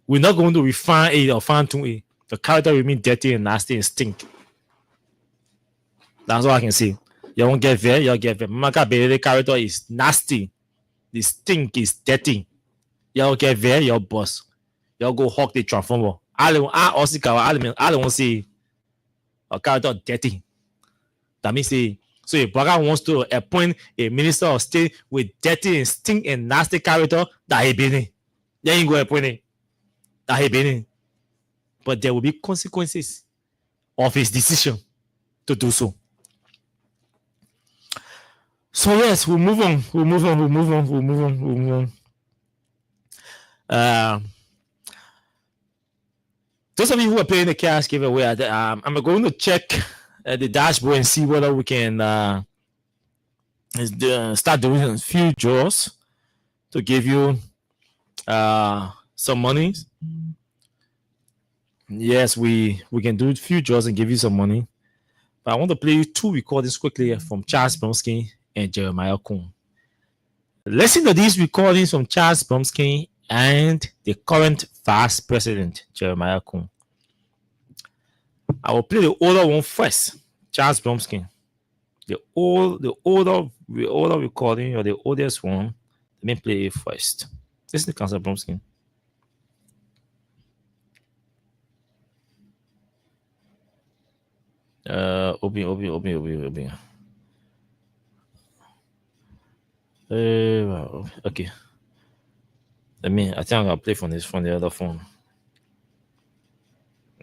we're not going to refine it or fine tune it. The character will mean dirty and nasty and stink. That's all I can say. You won't get there, you'll get there. Maka Bele character is nasty. The stink is dirty. You'll get there, your boss. You'll go hawk the transformer. I don't see a character dirty. That means so if Bwaka wants to appoint a minister of state with dirty and stink and nasty character, that he been in. Then you go appoint it. That he been in. But there will be consequences of his decision to do so. So yes, we'll move on. Those of you who are playing the cash giveaway, I'm going to check the dashboard and see whether we can start doing a few draws to give you some money. Yes, we can do a few draws and give you some money. But I want to play you two recordings quickly from Charles Bromsky and Jeremiah Kuhn. Listen to these recordings from Charles Bromsky and the current vice president, Jeremiah Kuhn. I will play the older one first, Charles Bromsky. The older recording or the oldest one. Let me play it first. This is the Council Bromsky. Open. Okay. I think I'm gonna play from the other phone.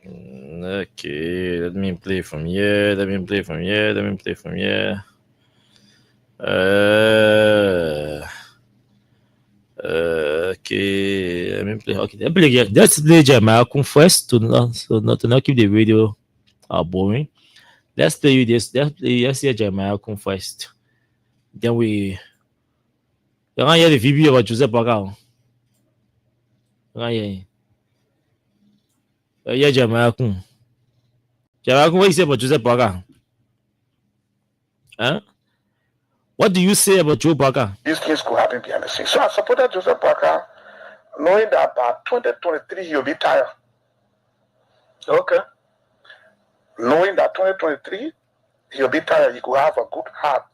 Okay, let me play from here. Okay, let me play. Okay, let's play Jeremiah first to not keep the video boring. Let's play this. Let's hear Jeremiah first. Then we gonna hear the video about Joseph Parker. Yeah, Jeremiah Kun. Jeremiah Kun, what you say about Joseph Parker? Huh? What do you say about Joe Parker? These things could happen behind the scenes. So I supported Joseph Parker, knowing that by 2023 he'll be tired. Okay. Knowing that 2023 he'll be tired, he could have a good heart,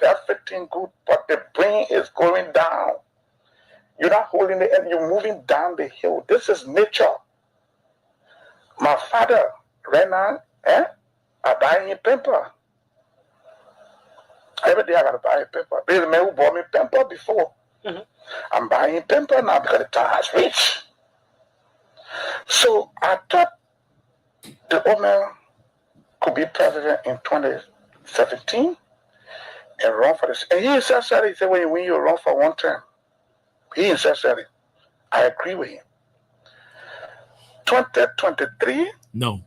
everything good, but the brain is going down. You're not holding the end, you're moving down the hill. This is nature. My father, right now, I buy him paper. Every day I gotta buy a paper. There's a man who bought me paper before. Mm-hmm. I'm buying paper now because the time has reached. So I thought the old man could be president in 2017 and run for this. And he said, he said, when you run for one term, he said, I agree with him. 2023? No.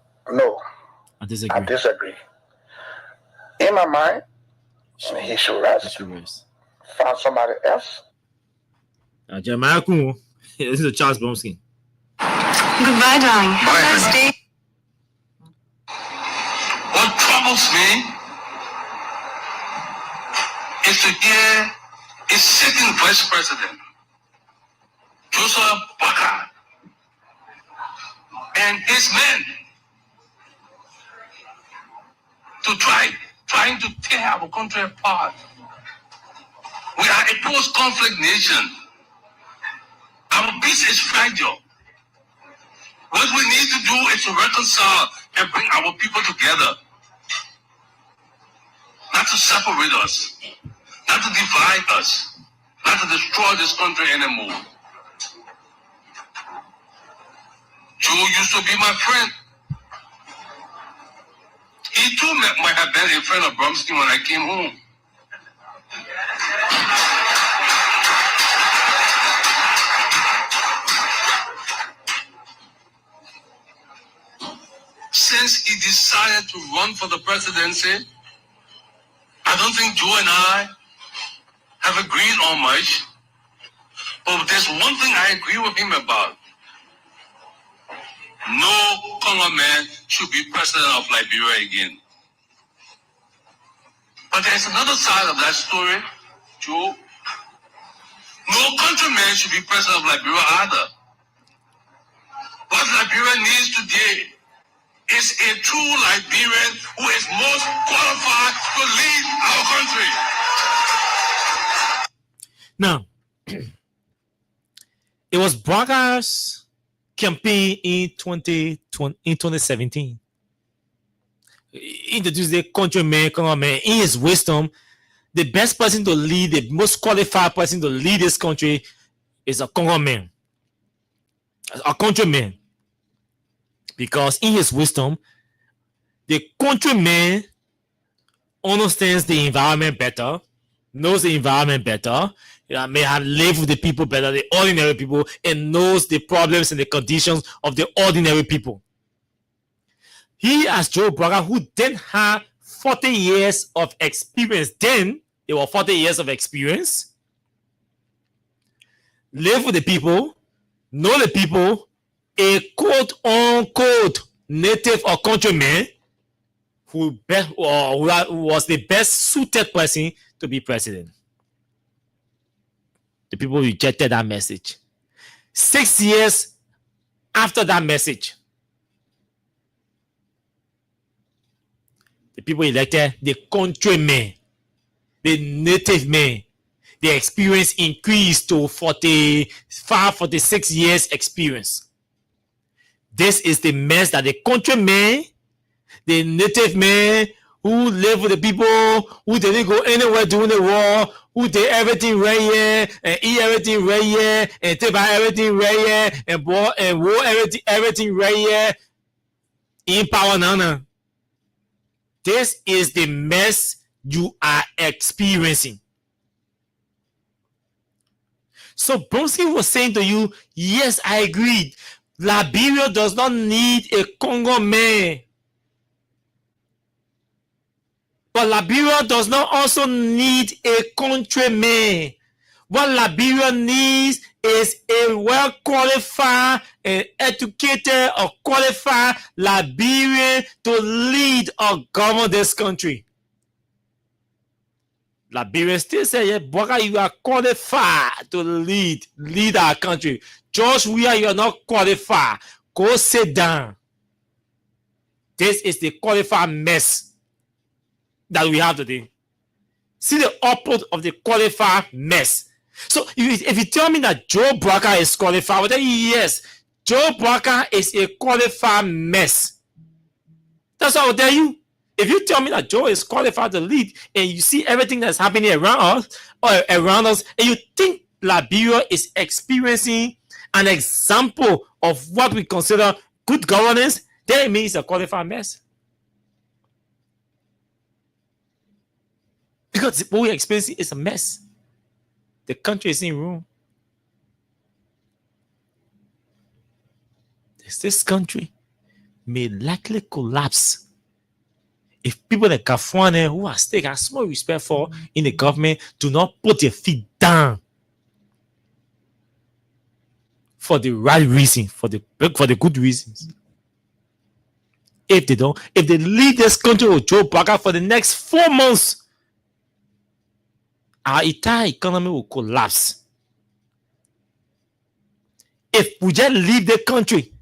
I disagree. In my mind, he should rest. Find somebody else. Jeremiah Kun, this is Charles Bromsky. Goodbye, darling. Bye. Nice day. What troubles me is to hear a sitting vice president, Joseph Parker, and his men trying to tear our country apart. We are a post-conflict nation. Our peace is fragile. What we need to do is to reconcile and bring our people together. Not to separate us, not to divide us, not to destroy this country anymore. Joe used to be my friend. He too might have been a friend of Bromsky when I came home. Since he decided to run for the presidency, I don't think Joe and I have agreed on much. But there's one thing I agree with him about. No Congo man should be president of Liberia again. But there's another side of that story, Joe. No countryman should be president of Liberia either. What Liberia needs today is a true Liberian who is most qualified to lead our country. Now, it was Parker's campaign in 2017. He introduced the countryman, in his wisdom. The best person to lead, the most qualified person to lead this country is a Congo man, a countryman. Because in his wisdom, the countryman understands the environment better, knows the environment better, may have lived with the people better, the ordinary people, and knows the problems and the conditions of the ordinary people. He, as Joe Parker, who didn't have 40 years of experience, then there were 40 years of experience, live with the people, know the people, a quote-unquote native or countryman who was the best suited person to be president. The people rejected that message. 6 years after that message, the people elected the countryman, the native man. The experience increased to 45, 46 years experience. This is the mess that the countryman, the native man, who live with the people, who didn't go anywhere during the war, who did everything right here, and eat everything right here, and take back everything right here, and war everything right here, in power now. This is the mess you are experiencing. So Bronsky was saying to you, yes, I agreed. Liberia does not need a Congo man. But Liberia does not also need a countryman. What Liberia needs is a well-qualified and educated or qualified Liberian to lead or govern this country. Liberia still say, yeah, Boka, you are qualified to lead our country. George Weah, you are not qualified. Go sit down. This is the qualified mess that we have today. See the output of the qualified mess. So if you tell me that Joe Barker is qualified, I will tell you, yes, Joe Barker is a qualified mess. That's what I will tell you. If you tell me that Joe is qualified to lead, and you see everything that's happening around us, and you think Liberia is experiencing an example of what we consider good governance, then it means a qualified mess. Because what we're experiencing is a mess. The country is in ruin. This country may likely collapse if people like Gafwane, who are still got small respect for in the government, do not put their feet down for the right reason, for the good reasons. If they lead this country with Joe Barker for the next 4 months, our entire economy will collapse. If we just leave the country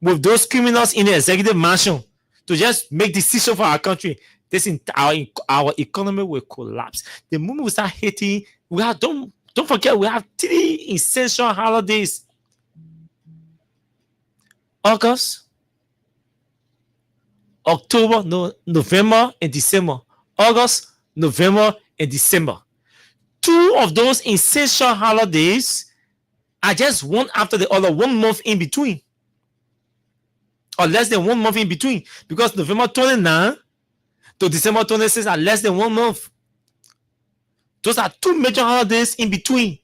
with those criminals in the executive mansion to just make decisions for our country, our economy will collapse. The moment we start hitting, don't forget, we have 3 essential holidays: August, October, November, and December. August, November, and December. 2 of those essential holidays are just one after the other, 1 month in between, or less than 1 month in between, because November 29 to December 26 are less than 1 month. Those are 2 major holidays in between.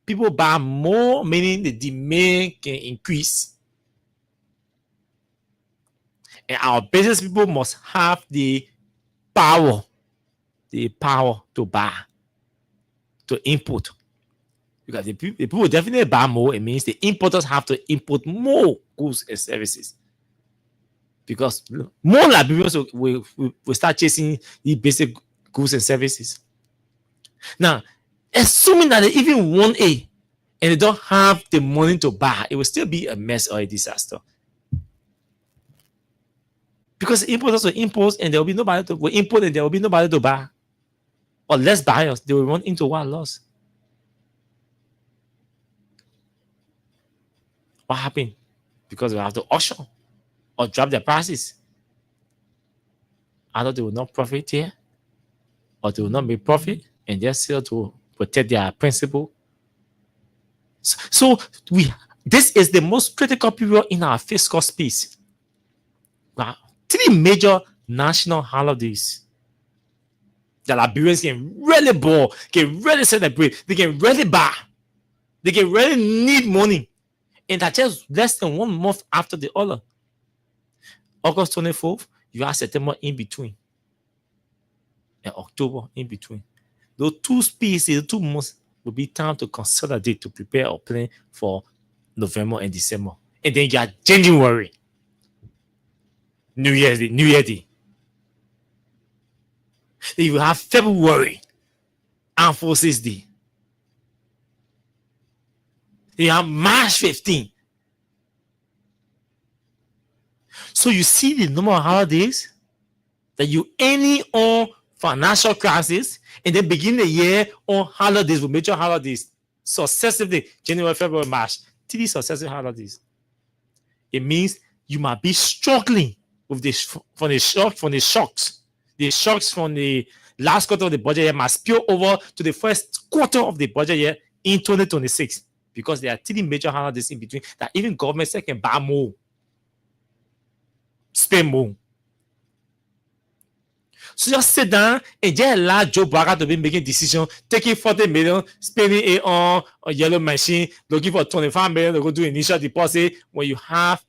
People buy more, meaning the demand can increase. And our business people must have the power to buy, to import. Because the people definitely buy more, it means the importers have to import more goods and services. Because more Liberians will start chasing the basic goods and services. Now, assuming that they even want and they don't have the money to buy, it will still be a mess or a disaster. Because importers will import and there will be nobody to import, and there will be nobody to buy. Or less buyers, they will run into what loss. What happened? Because they have to auction or drop their prices. Either they will not profit here, or they will not make profit and just sell to protect their principal. So this is the most critical period in our fiscal space. Wow. 3 major national holidays that Liberians can really ball, can really celebrate, they can really buy, they can really need money. And that's just less than 1 month after the other. August 24th, you have September in between, and October in between. Those 2 spaces, 2 months will be time to consolidate, to prepare or plan for November and December. And then you are January, New Year's Day. Then you have February, Armed Forces Day. You have March 15. So you see the number of holidays that you any on financial crisis, and then begin the year on holidays, with major holidays, successively, January, February, March, 3 successive holidays. It means you might be struggling with this from the shocks, the shocks from the last quarter of the budget year must spill over to the first quarter of the budget year in 2026, because there are three major holidays in between that even government can buy more, spend more. So just sit down and just allow Joe Biden to be making decisions, taking 40 million, spending it on a yellow machine, looking for 25 million to go do initial deposit when you have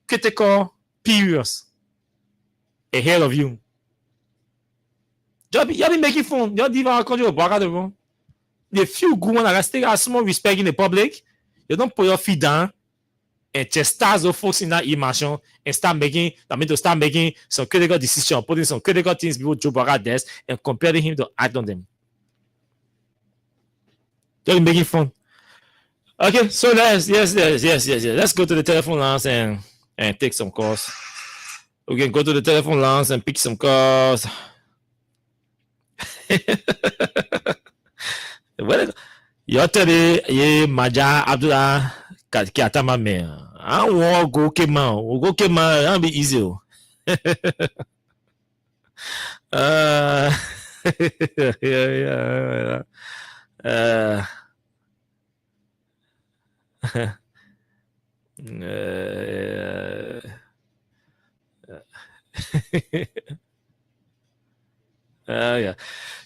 critical periods ahead of you. Y'all be making fun. Y'all leave our country with Biden wrong. The few good ones that still have small respect in the public, you don't put your feet down and chastise those folks in that emotion and start making some critical decisions, putting some critical things before Joe Biden does and comparing him to act on them. They're making fun. Okay, so let's go to the telephone lines and take some calls. We can go to the telephone lines and pick some calls. Yo tell ye Maja Abdullah Katama me. I won't go Kema. We'll go Kema. That'll be easy. Yeah.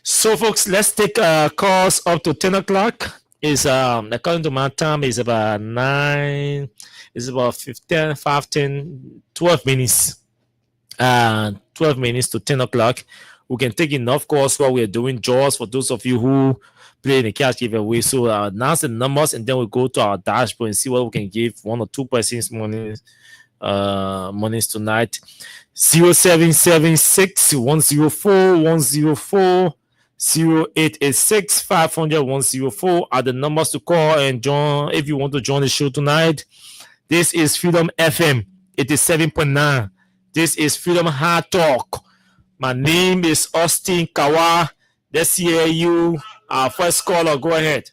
So, folks, let's take calls up to 10 o'clock. Is according to my time, is about 9. It's about 15, 15, 12 minutes. 12 minutes to 10 o'clock. We can take enough calls while we're doing jaws for those of you who play in the cash giveaway. So, announce the numbers and then we'll go to our dashboard and see what we can give 1 or 2 persons monies tonight. 0776 104 104 0886 500 104 are the numbers to call and join if you want to join the show tonight. This is Freedom FM 87.9. This is Freedom Hard Talk. My name is Austin Kawa. Let's hear you. Our first caller, go ahead.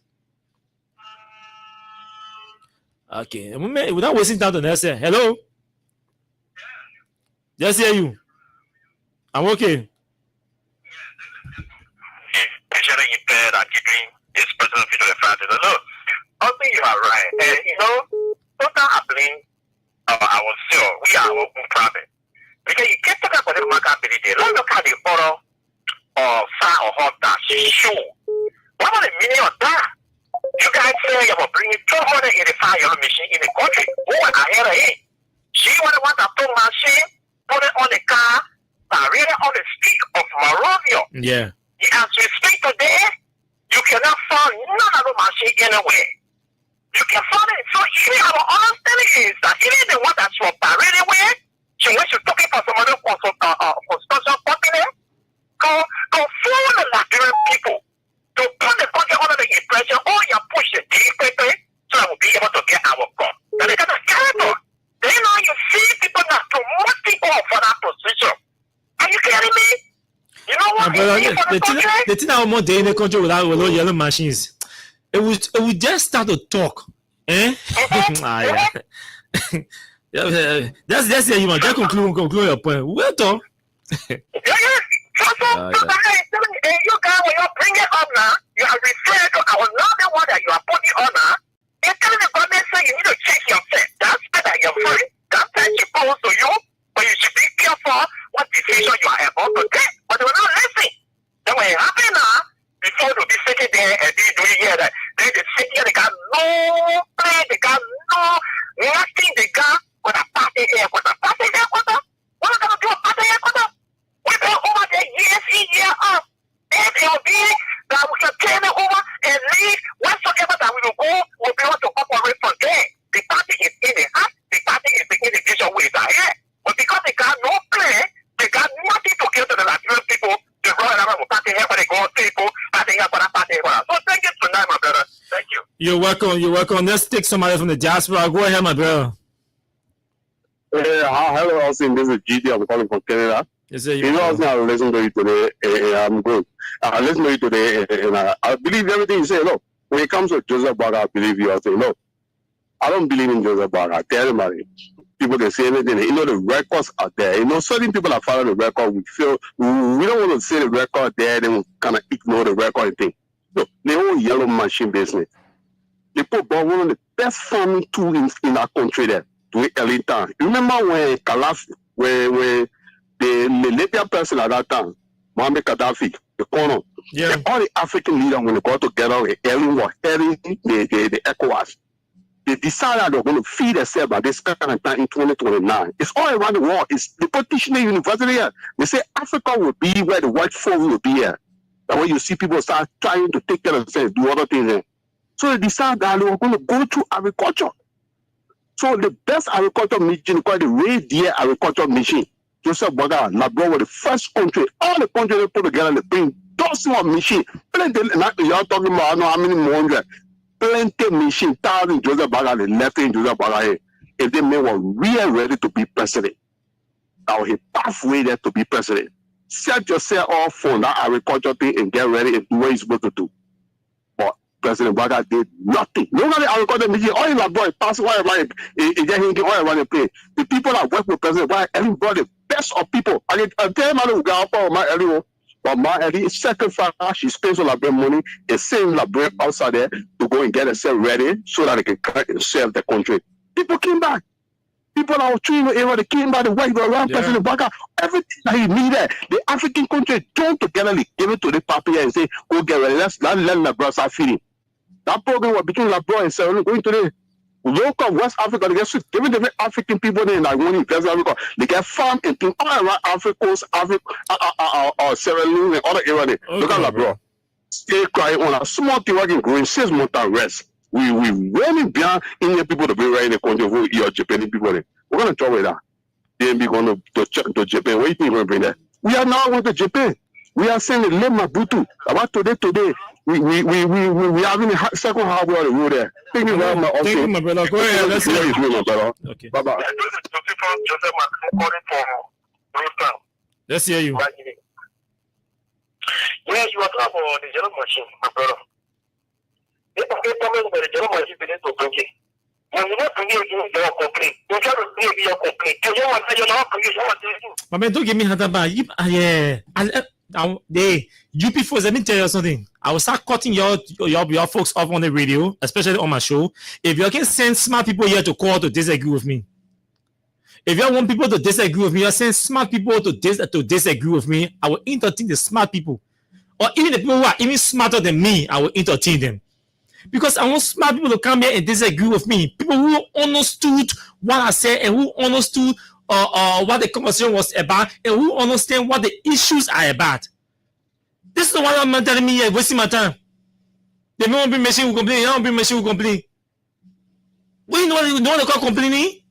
Okay, without wasting time to next say hello. Just hear you. I'm okay. This person of the fact is look. I think you are right. And you know, sometimes I blame ourselves. We are our own problem. Because you can't talk about the market ability. Let's look at the photo of fire or hot that show. What are the meaning of that? You guys say you will bring 285 yellow machine in the country. Who are ahead of it? She want to put machine, put it on the car, really on the street of Morovia. Yeah. As we speak today, you cannot find none of the machine anywhere. You can find it. So even our understanding is that even the one that's from Paris anywhere, so when you're talking about some other construction company, go follow the Liberian people to put the country under the impression, oh, you push the DPP so that we'll be able to get our gun. Now they got a character. Then now you see people that promote people for that position. Are you kidding me? You know what? The thing I want in the country without yellow machines, it would just start to talk. Eh? That's it. You want to conclude your point. Well done. You guys, when you bring it up now, you are referring to our another one that you are putting on now. You're telling the government say you need to check yourself. That's better. You're free. That should go to you, but you should be careful what decision you are about to take. But they will not listen. Then when it happens now, before they'll be sitting there and be doing here that they sit here, they got no play, they got no nothing, they got with a party headquarters. Party headquarters? What are they going to do a party headquarters? We've been over there years in, year out. And it will be that we can turn it over and leave whatsoever that we will go, we'll be able to operate from there. The party is in the house, the party is in the vision ways ahead. But because they got no plan, they got nothing to give to the Nigerian people, they run around with party here, but they go on people, party here, but party here. So thank you tonight, my brother. Thank you. You're welcome. Let's take somebody from the diaspora. Go ahead, my brother. Hello, Austin. This is GD. I'm calling from Canada. Yes, sir, you know, Austin, I listen to you today. I'm good. I listen to you today, and I believe everything you say. Look, when it comes to Joseph Baga, I believe you. I say, look, I don't believe in Joseph Baga. Tell him about it. people can say anything. You know, the records are there. You know, certain people that follow the record, we feel we don't want to say the record there, then we kind of ignore the record and thing. So the whole yellow machine business. They put one of the best farming tools in our country there to it early time. You remember when Gaddafi, when the Libyan person at that time, Mohammed Gaddafi, the corner, all the African leaders when they got together with the ECOWAS, they decided they were going to feed themselves by this kind of time in 2029. It's all around the world. It's the politician university here. They say Africa will be where the white folk will be here. That way you see people start trying to take care of themselves, do other things here. So they decided that they were going to go to agriculture. So the best agriculture machine, called the reindeer agriculture machine, Joseph Boga, Labrador was the first country, all the countries they put together, they bring dozens of machines. You're talking about I don't know how many more plenty machine, thousands Joseph Boga, they left in Joseph Boga here. If they were really ready to be president, that was a pathway there to be president. Set yourself off for that agriculture thing and get ready and do what you're supposed to do. But President Boga did nothing. Nobody agriculture machine, all in Labrador, pass all around the place. The people that work with President Boga, everybody, best of people. I tell them I don't go out my Elio, but my Ellie sacrifice, she spends all of their money and send Labrador outside there to go and get herself ready so that they can come and serve the country. People came back. People that were treating the area, they came by the way, go around President Boga, everything that he needed. The African country joined together, they give it to the papier and say, go get ready, let's let Labrador start feeding. That program was between Labrador and Sierra Leone, going to the local West Africa, they get giving the African people there in like one in West Africa, they get farm and things all around Africa, Sierra Leone and other areas. Look at Labrador. Stay crying on a small thing working growing 6 months and rest. We really beyond Indian people to be right in the country who your Japanese people there. We're gonna talk with that. Then be going to Japan. What do you think we're gonna bring there? We are now going to Japan. We are saying the Lema Butu. About today. We having the second halfway of the road there. Thank you very much. Thank you, my brother. Go ahead. Let's hear you. My brother. Okay. Bye bye. Let's hear you. Yeah, you are talking about the yellow machine, my brother. If I get comments about the yellow machine, they need to bring it. When you not bring it, you don't complain. You try to bring your complaint. You don't want to say you're not bringing it. My man, don't give me hard about yeah. You people, let me tell you something. I will start cutting your folks off on the radio, especially on my show. If you can send smart people here to call to disagree with me. If you want people to disagree with me, you send smart people to disagree with me. I will entertain the smart people. Or even the people who are even smarter than me, I will entertain them. Because I want smart people to come here and disagree with me. People who understood what I said and who understood what the conversation was about and who understand what the issues are about. This is the one I'm telling me here, wasting my time. They don't be machine who complain, they don't be machine who complain. What you know they call complaining?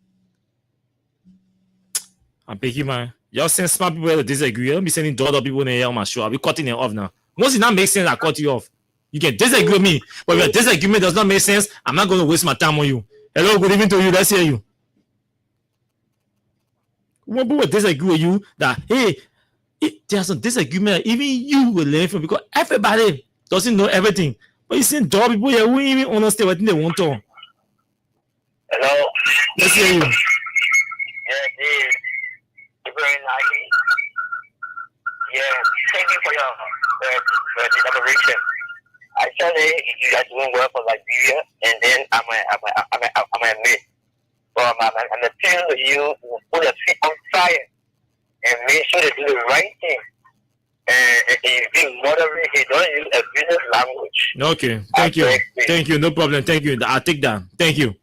I'm picking man. Y'all send smart people here to disagree. Don't be sending other people in here on my show. I'll be cutting them off now. Once it not makes sense, I cut you off. You can disagree with me, but if your disagreement does not make sense, I'm not going to waste my time on you. Hello, good evening to you. Let's hear you. When people disagree with you, that hey, there's some disagreement, even you will learn from because everybody doesn't know everything. But you see, dog people here who even understand what they want to. Hello. Let's hear you. Yeah. Very nice. Yeah, thank you for your elaboration. Actually, you guys doing well for Liberia, and then I'm a admit. But I'm appealing to you to put your feet on fire and make sure they do the right thing. And you be moderate, you don't use a business language. Okay, thank you. Thank you, no problem. Thank you. I'll take that. Thank you.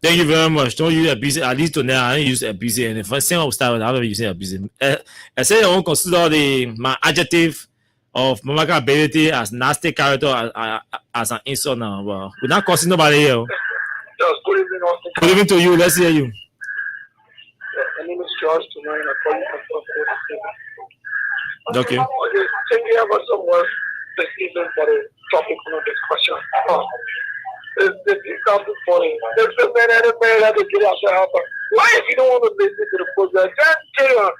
Thank you very much. Don't use a busy. At least to now, I don't use a busy. And if I say I'll start with, I don't use a busy. I say I won't consider my adjective of Mamaka ability as nasty character as an insult now. Well, we're not cursing nobody here. Yes, good evening, Austin. Good evening to you. Let's hear you. My name is George tonight. I call you from Okay. Thank you ever so much this evening for the topic of discussion. It's something funny. There's a man and a man that get out the house. Why, if you don't want to listen to the program, just tell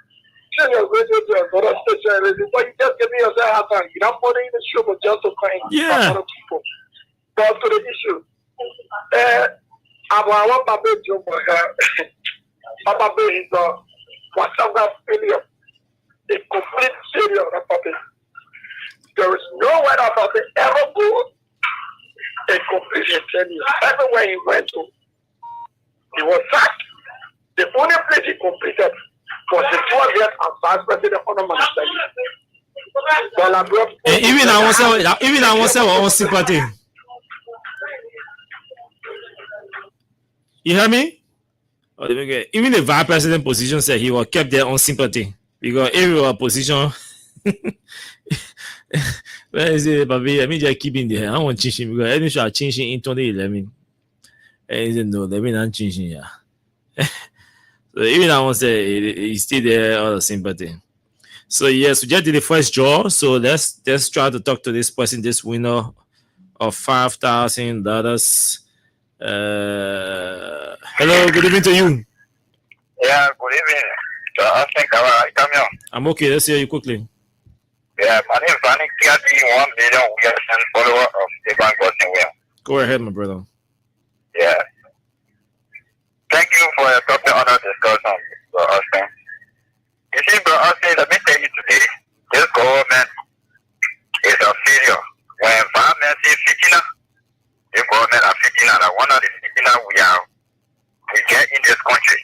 your radio to another station and listen. But you just give me a half time. You don't put in the show, but just to find other people. But to the issue, I want my big job. Papa Bay is a Wasanga failure, a complete failure of Papa Bay. There is nowhere that Papa Bay ever go a complete failure. Everywhere he went to, he was sacked. The only place he completed was the 12 years as vice president of Minister. And even I want to say our sympathy. You hear me? Even the vice president position said he was kept there on sympathy because every position. Where is it, Baby? I mean, just keep in there. I want to change him because I should change him in 2011. And he said, no, let me not change him. Yeah. So even I want to say he's still there on the sympathy. So yes, we just did the first draw. So let's try to talk to this person, this winner of $5,000. Hello, good evening to you. Yeah, good evening. I think come here. I'm okay. Let's hear you quickly. Yeah, my name is Fanny Kiati, 1 million Williamson, follower of the Bank Boston Will. Go ahead, my brother. Yeah. Thank you for your topic on our discussion, Bro Austin. You see, Bro Austin, let me tell you today, this government is a failure. When environment is fitina, the government are fitina. Like one of the fitina we get in this country.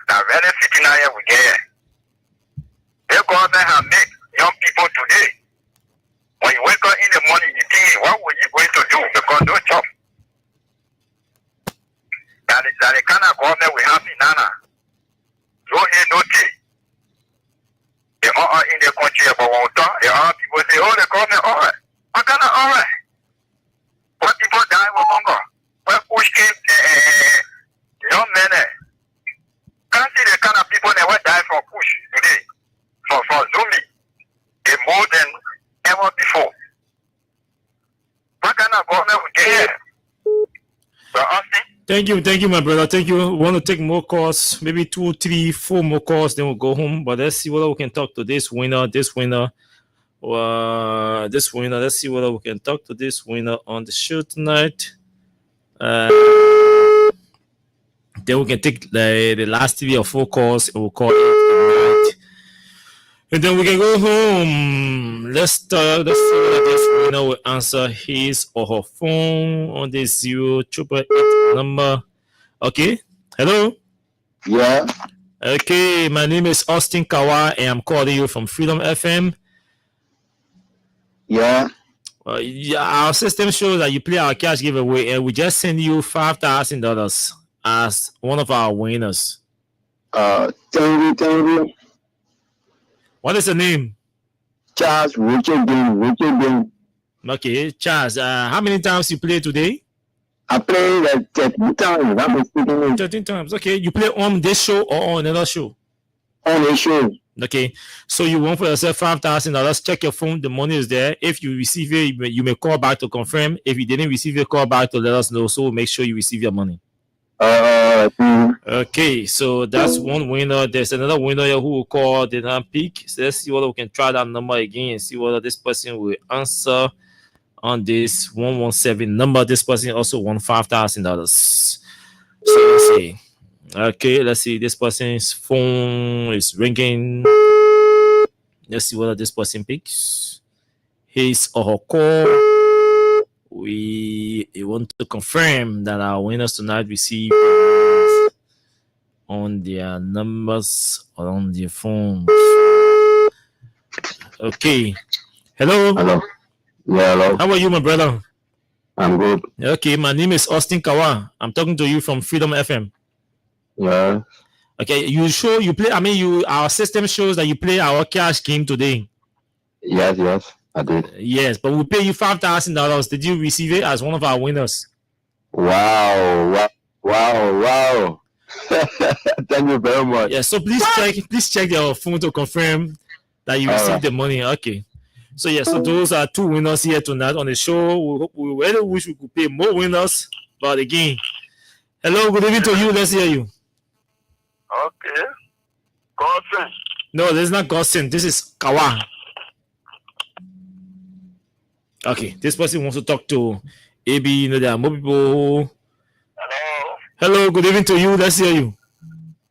Now, very fitina here we get. The government have made young people today. When you wake up in the morning, you think, what were you going to do? Because no job. That is the kind of government we have in Nana. No A, no T. They all are in the country, but when we talk, all people say, oh, the government, all right. What kind of all right? What people die with hunger? When push came, young men, can't see the kind of people that will die from push today. For Zumi, they more than ever before. What kind of government we get here? So, Thank you, my brother. Thank you. We want to take more calls, maybe 2, 3, 4 more calls, then we'll go home. But let's see whether we can talk to this winner. Let's see whether we can talk to this winner on the show tonight. Then we can take the last 3 or 4 calls and we'll call it tonight. And then we can go home. Let's see whether this winner will answer his or her phone on the 0888 number. Okay. Hello. Yeah. Okay. My name is Austin Kawa, and I'm calling you from Freedom FM. Yeah. Our system shows that you play our cash giveaway, and we just send you $5,000 as one of our winners. Thank you. What is the name? Charles Richard Dean. Okay, Charles. How many times you play today? I played like 13 times. 13 times. Okay, you play on this show or on another show? On this show. Okay, so you won for yourself $5,000. Check your phone. The money is there. If you receive it, you may call back to confirm. If you didn't receive it, call back to let us know. So make sure you receive your money. Okay, so that's one winner. There's another winner here who will call, did not pick. So let's see whether we can try that number again and see whether this person will answer on this 117 number. This person also won $5,000. So let's see. Okay, let's see. This person's phone is ringing. Let's see whether this person picks his or her call. We want to confirm that our winners tonight receive on their numbers or on their phones. Okay. Hello. Yeah, hello. How are you, my brother? I'm good. Okay, my name is Austin Kawa. I'm talking to you from Freedom FM. Yeah. Okay, you play. I mean, our system shows that you play our cash game today. Yes, I did. Yes, but we pay you $5,000. Did you receive it as one of our winners? Wow. Thank you very much. Yeah, so please check your phone to confirm that you received the money. Okay. So yeah, so those are 2 winners here tonight on the show. We really wish we could pay more winners, but again, hello, good evening to you. Let's hear you. Okay. Godson. No, this is not Godson. This is Kawa. Okay, this person wants to talk to AB. You know, there are more people. Hello. Hello, good evening to you. Let's hear you.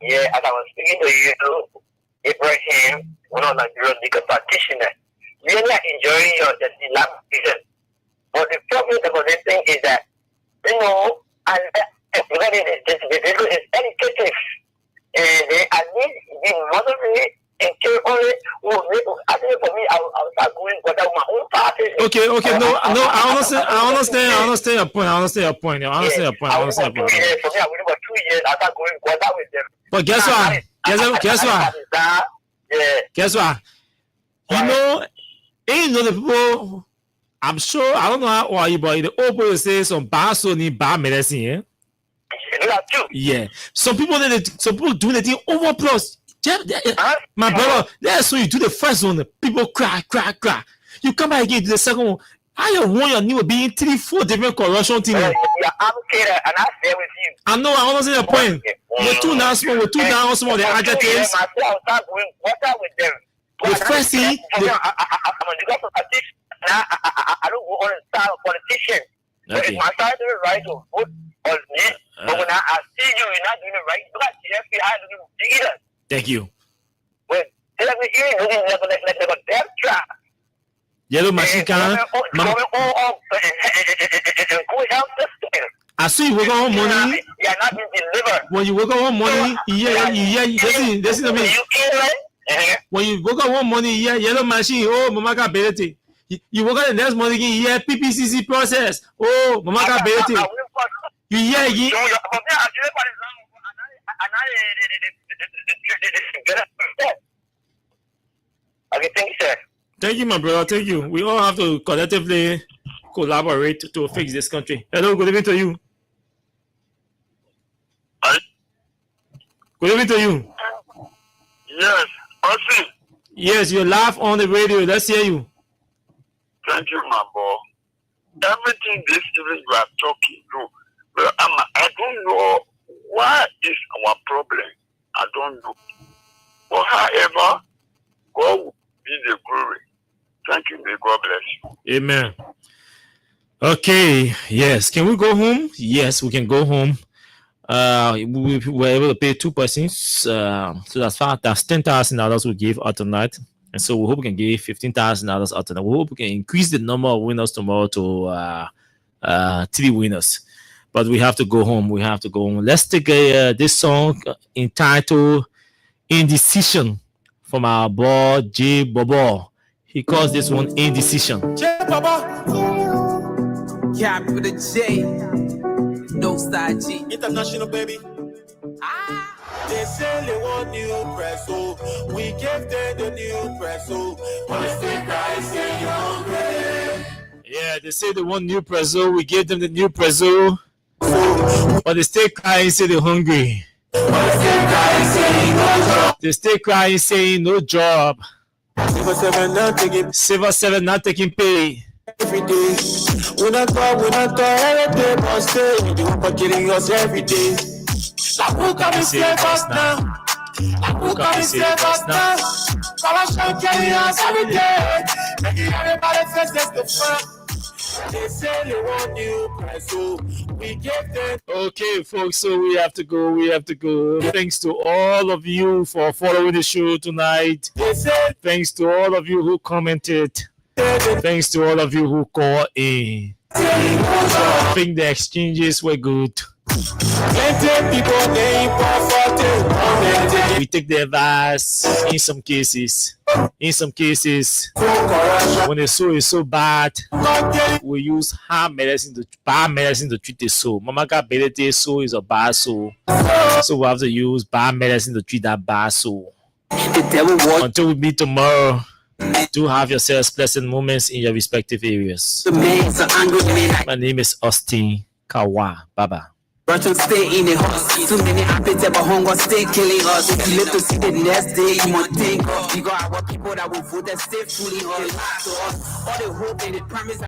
Yeah, as I was speaking to you, Ibrahim, one of Nigeria's legal practitioners, really enjoying the last season. But the problem about this thing is that, and the is educative. And at least the mother and care only I think for me, I'll start going without my own party. Okay, no, I understand your point. I understand your point. For me, I waited for 2 years, I started going without with them. But guess what? Guess what? The people, I'm sure, I don't know how old you, but the old people say some bad so need bad medicine, yeah? Yeah. Some people do the thing over plus. My brother, that's when you do the first one, people cry. You come back again to the second one. I want your new being 3-4 different corruption things. Yeah, I'm scared and I stay with you. I know, I understand your point. We're too now small, the adjectives. I'll start going water with them. The first thing, I'm a legal practitioner. I don't go on the side of politicians. But if my side doing right to vote on me, but when I see you're not doing it right, look at the FBI doing it. Thank you. Well, tell me, you're like a death trap. Yellow machine can. I see you work on money. You're not being delivered. When you work on money, listen to me. When you work on money, yellow machine, oh, mama got ability. You work on the next money, PPCC process. Oh, mama got ability. You again. Okay, thank you, sir. Thank you, my brother. Thank you. We all have to collectively collaborate to fix this country. Hello, good evening to you. Good evening to you. Yes, Austin. Yes, you laugh on the radio. Let's hear you. Thank you, my boy. Everything this evening you are talking to, but I don't know what is our problem. I don't know. But however, God will be the glory. Thank you. May God bless you. Amen. Okay. Yes. Can we go home? Yes, we can go home. We were able to pay 2 persons. So that's $10,000 we gave out tonight. And so we hope we can give $15,000 out tonight. We hope we can increase the number of winners tomorrow to 3 winners. But we have to go home. Let's take this song entitled Indecision from our boy J Bobo. He calls this one Indecision. J Bobo. Cap with a J. No style G. International, baby. They say they want new press, so we gave them the new press, so when they still cry, say you're hungry. Yeah, they say they want new press, so we gave them the new press, so but they stay crying, say they're hungry. They stay crying, saying no job. Silver 7 not taking pay. Every day, we not talk every day, but stay. You for killing us every day. Like who can be save us now? Corruption killing us every day. Making everybody face the front. They say they want new price, so we give them. Okay, folks, so we have to go. Thanks to all of you for following the show tonight. Thanks to all of you who commented. Thanks to all of you who called in. I think the exchanges were good. We take the advice in some cases. When the soul is so bad, we use bad medicine to treat the soul. Mama got ability, soul is a bad soul. So we have to use bad medicine to treat that bad soul. Until we meet tomorrow, do have yourselves pleasant moments in your respective areas. My name is Austin Kawa. Bye-bye. Russian stay in the house. Too many appetites, but hunger stay killing us. If you live to see the next day, you must think of. We got our people that will vote and stay fully on. So all the hope and the promise.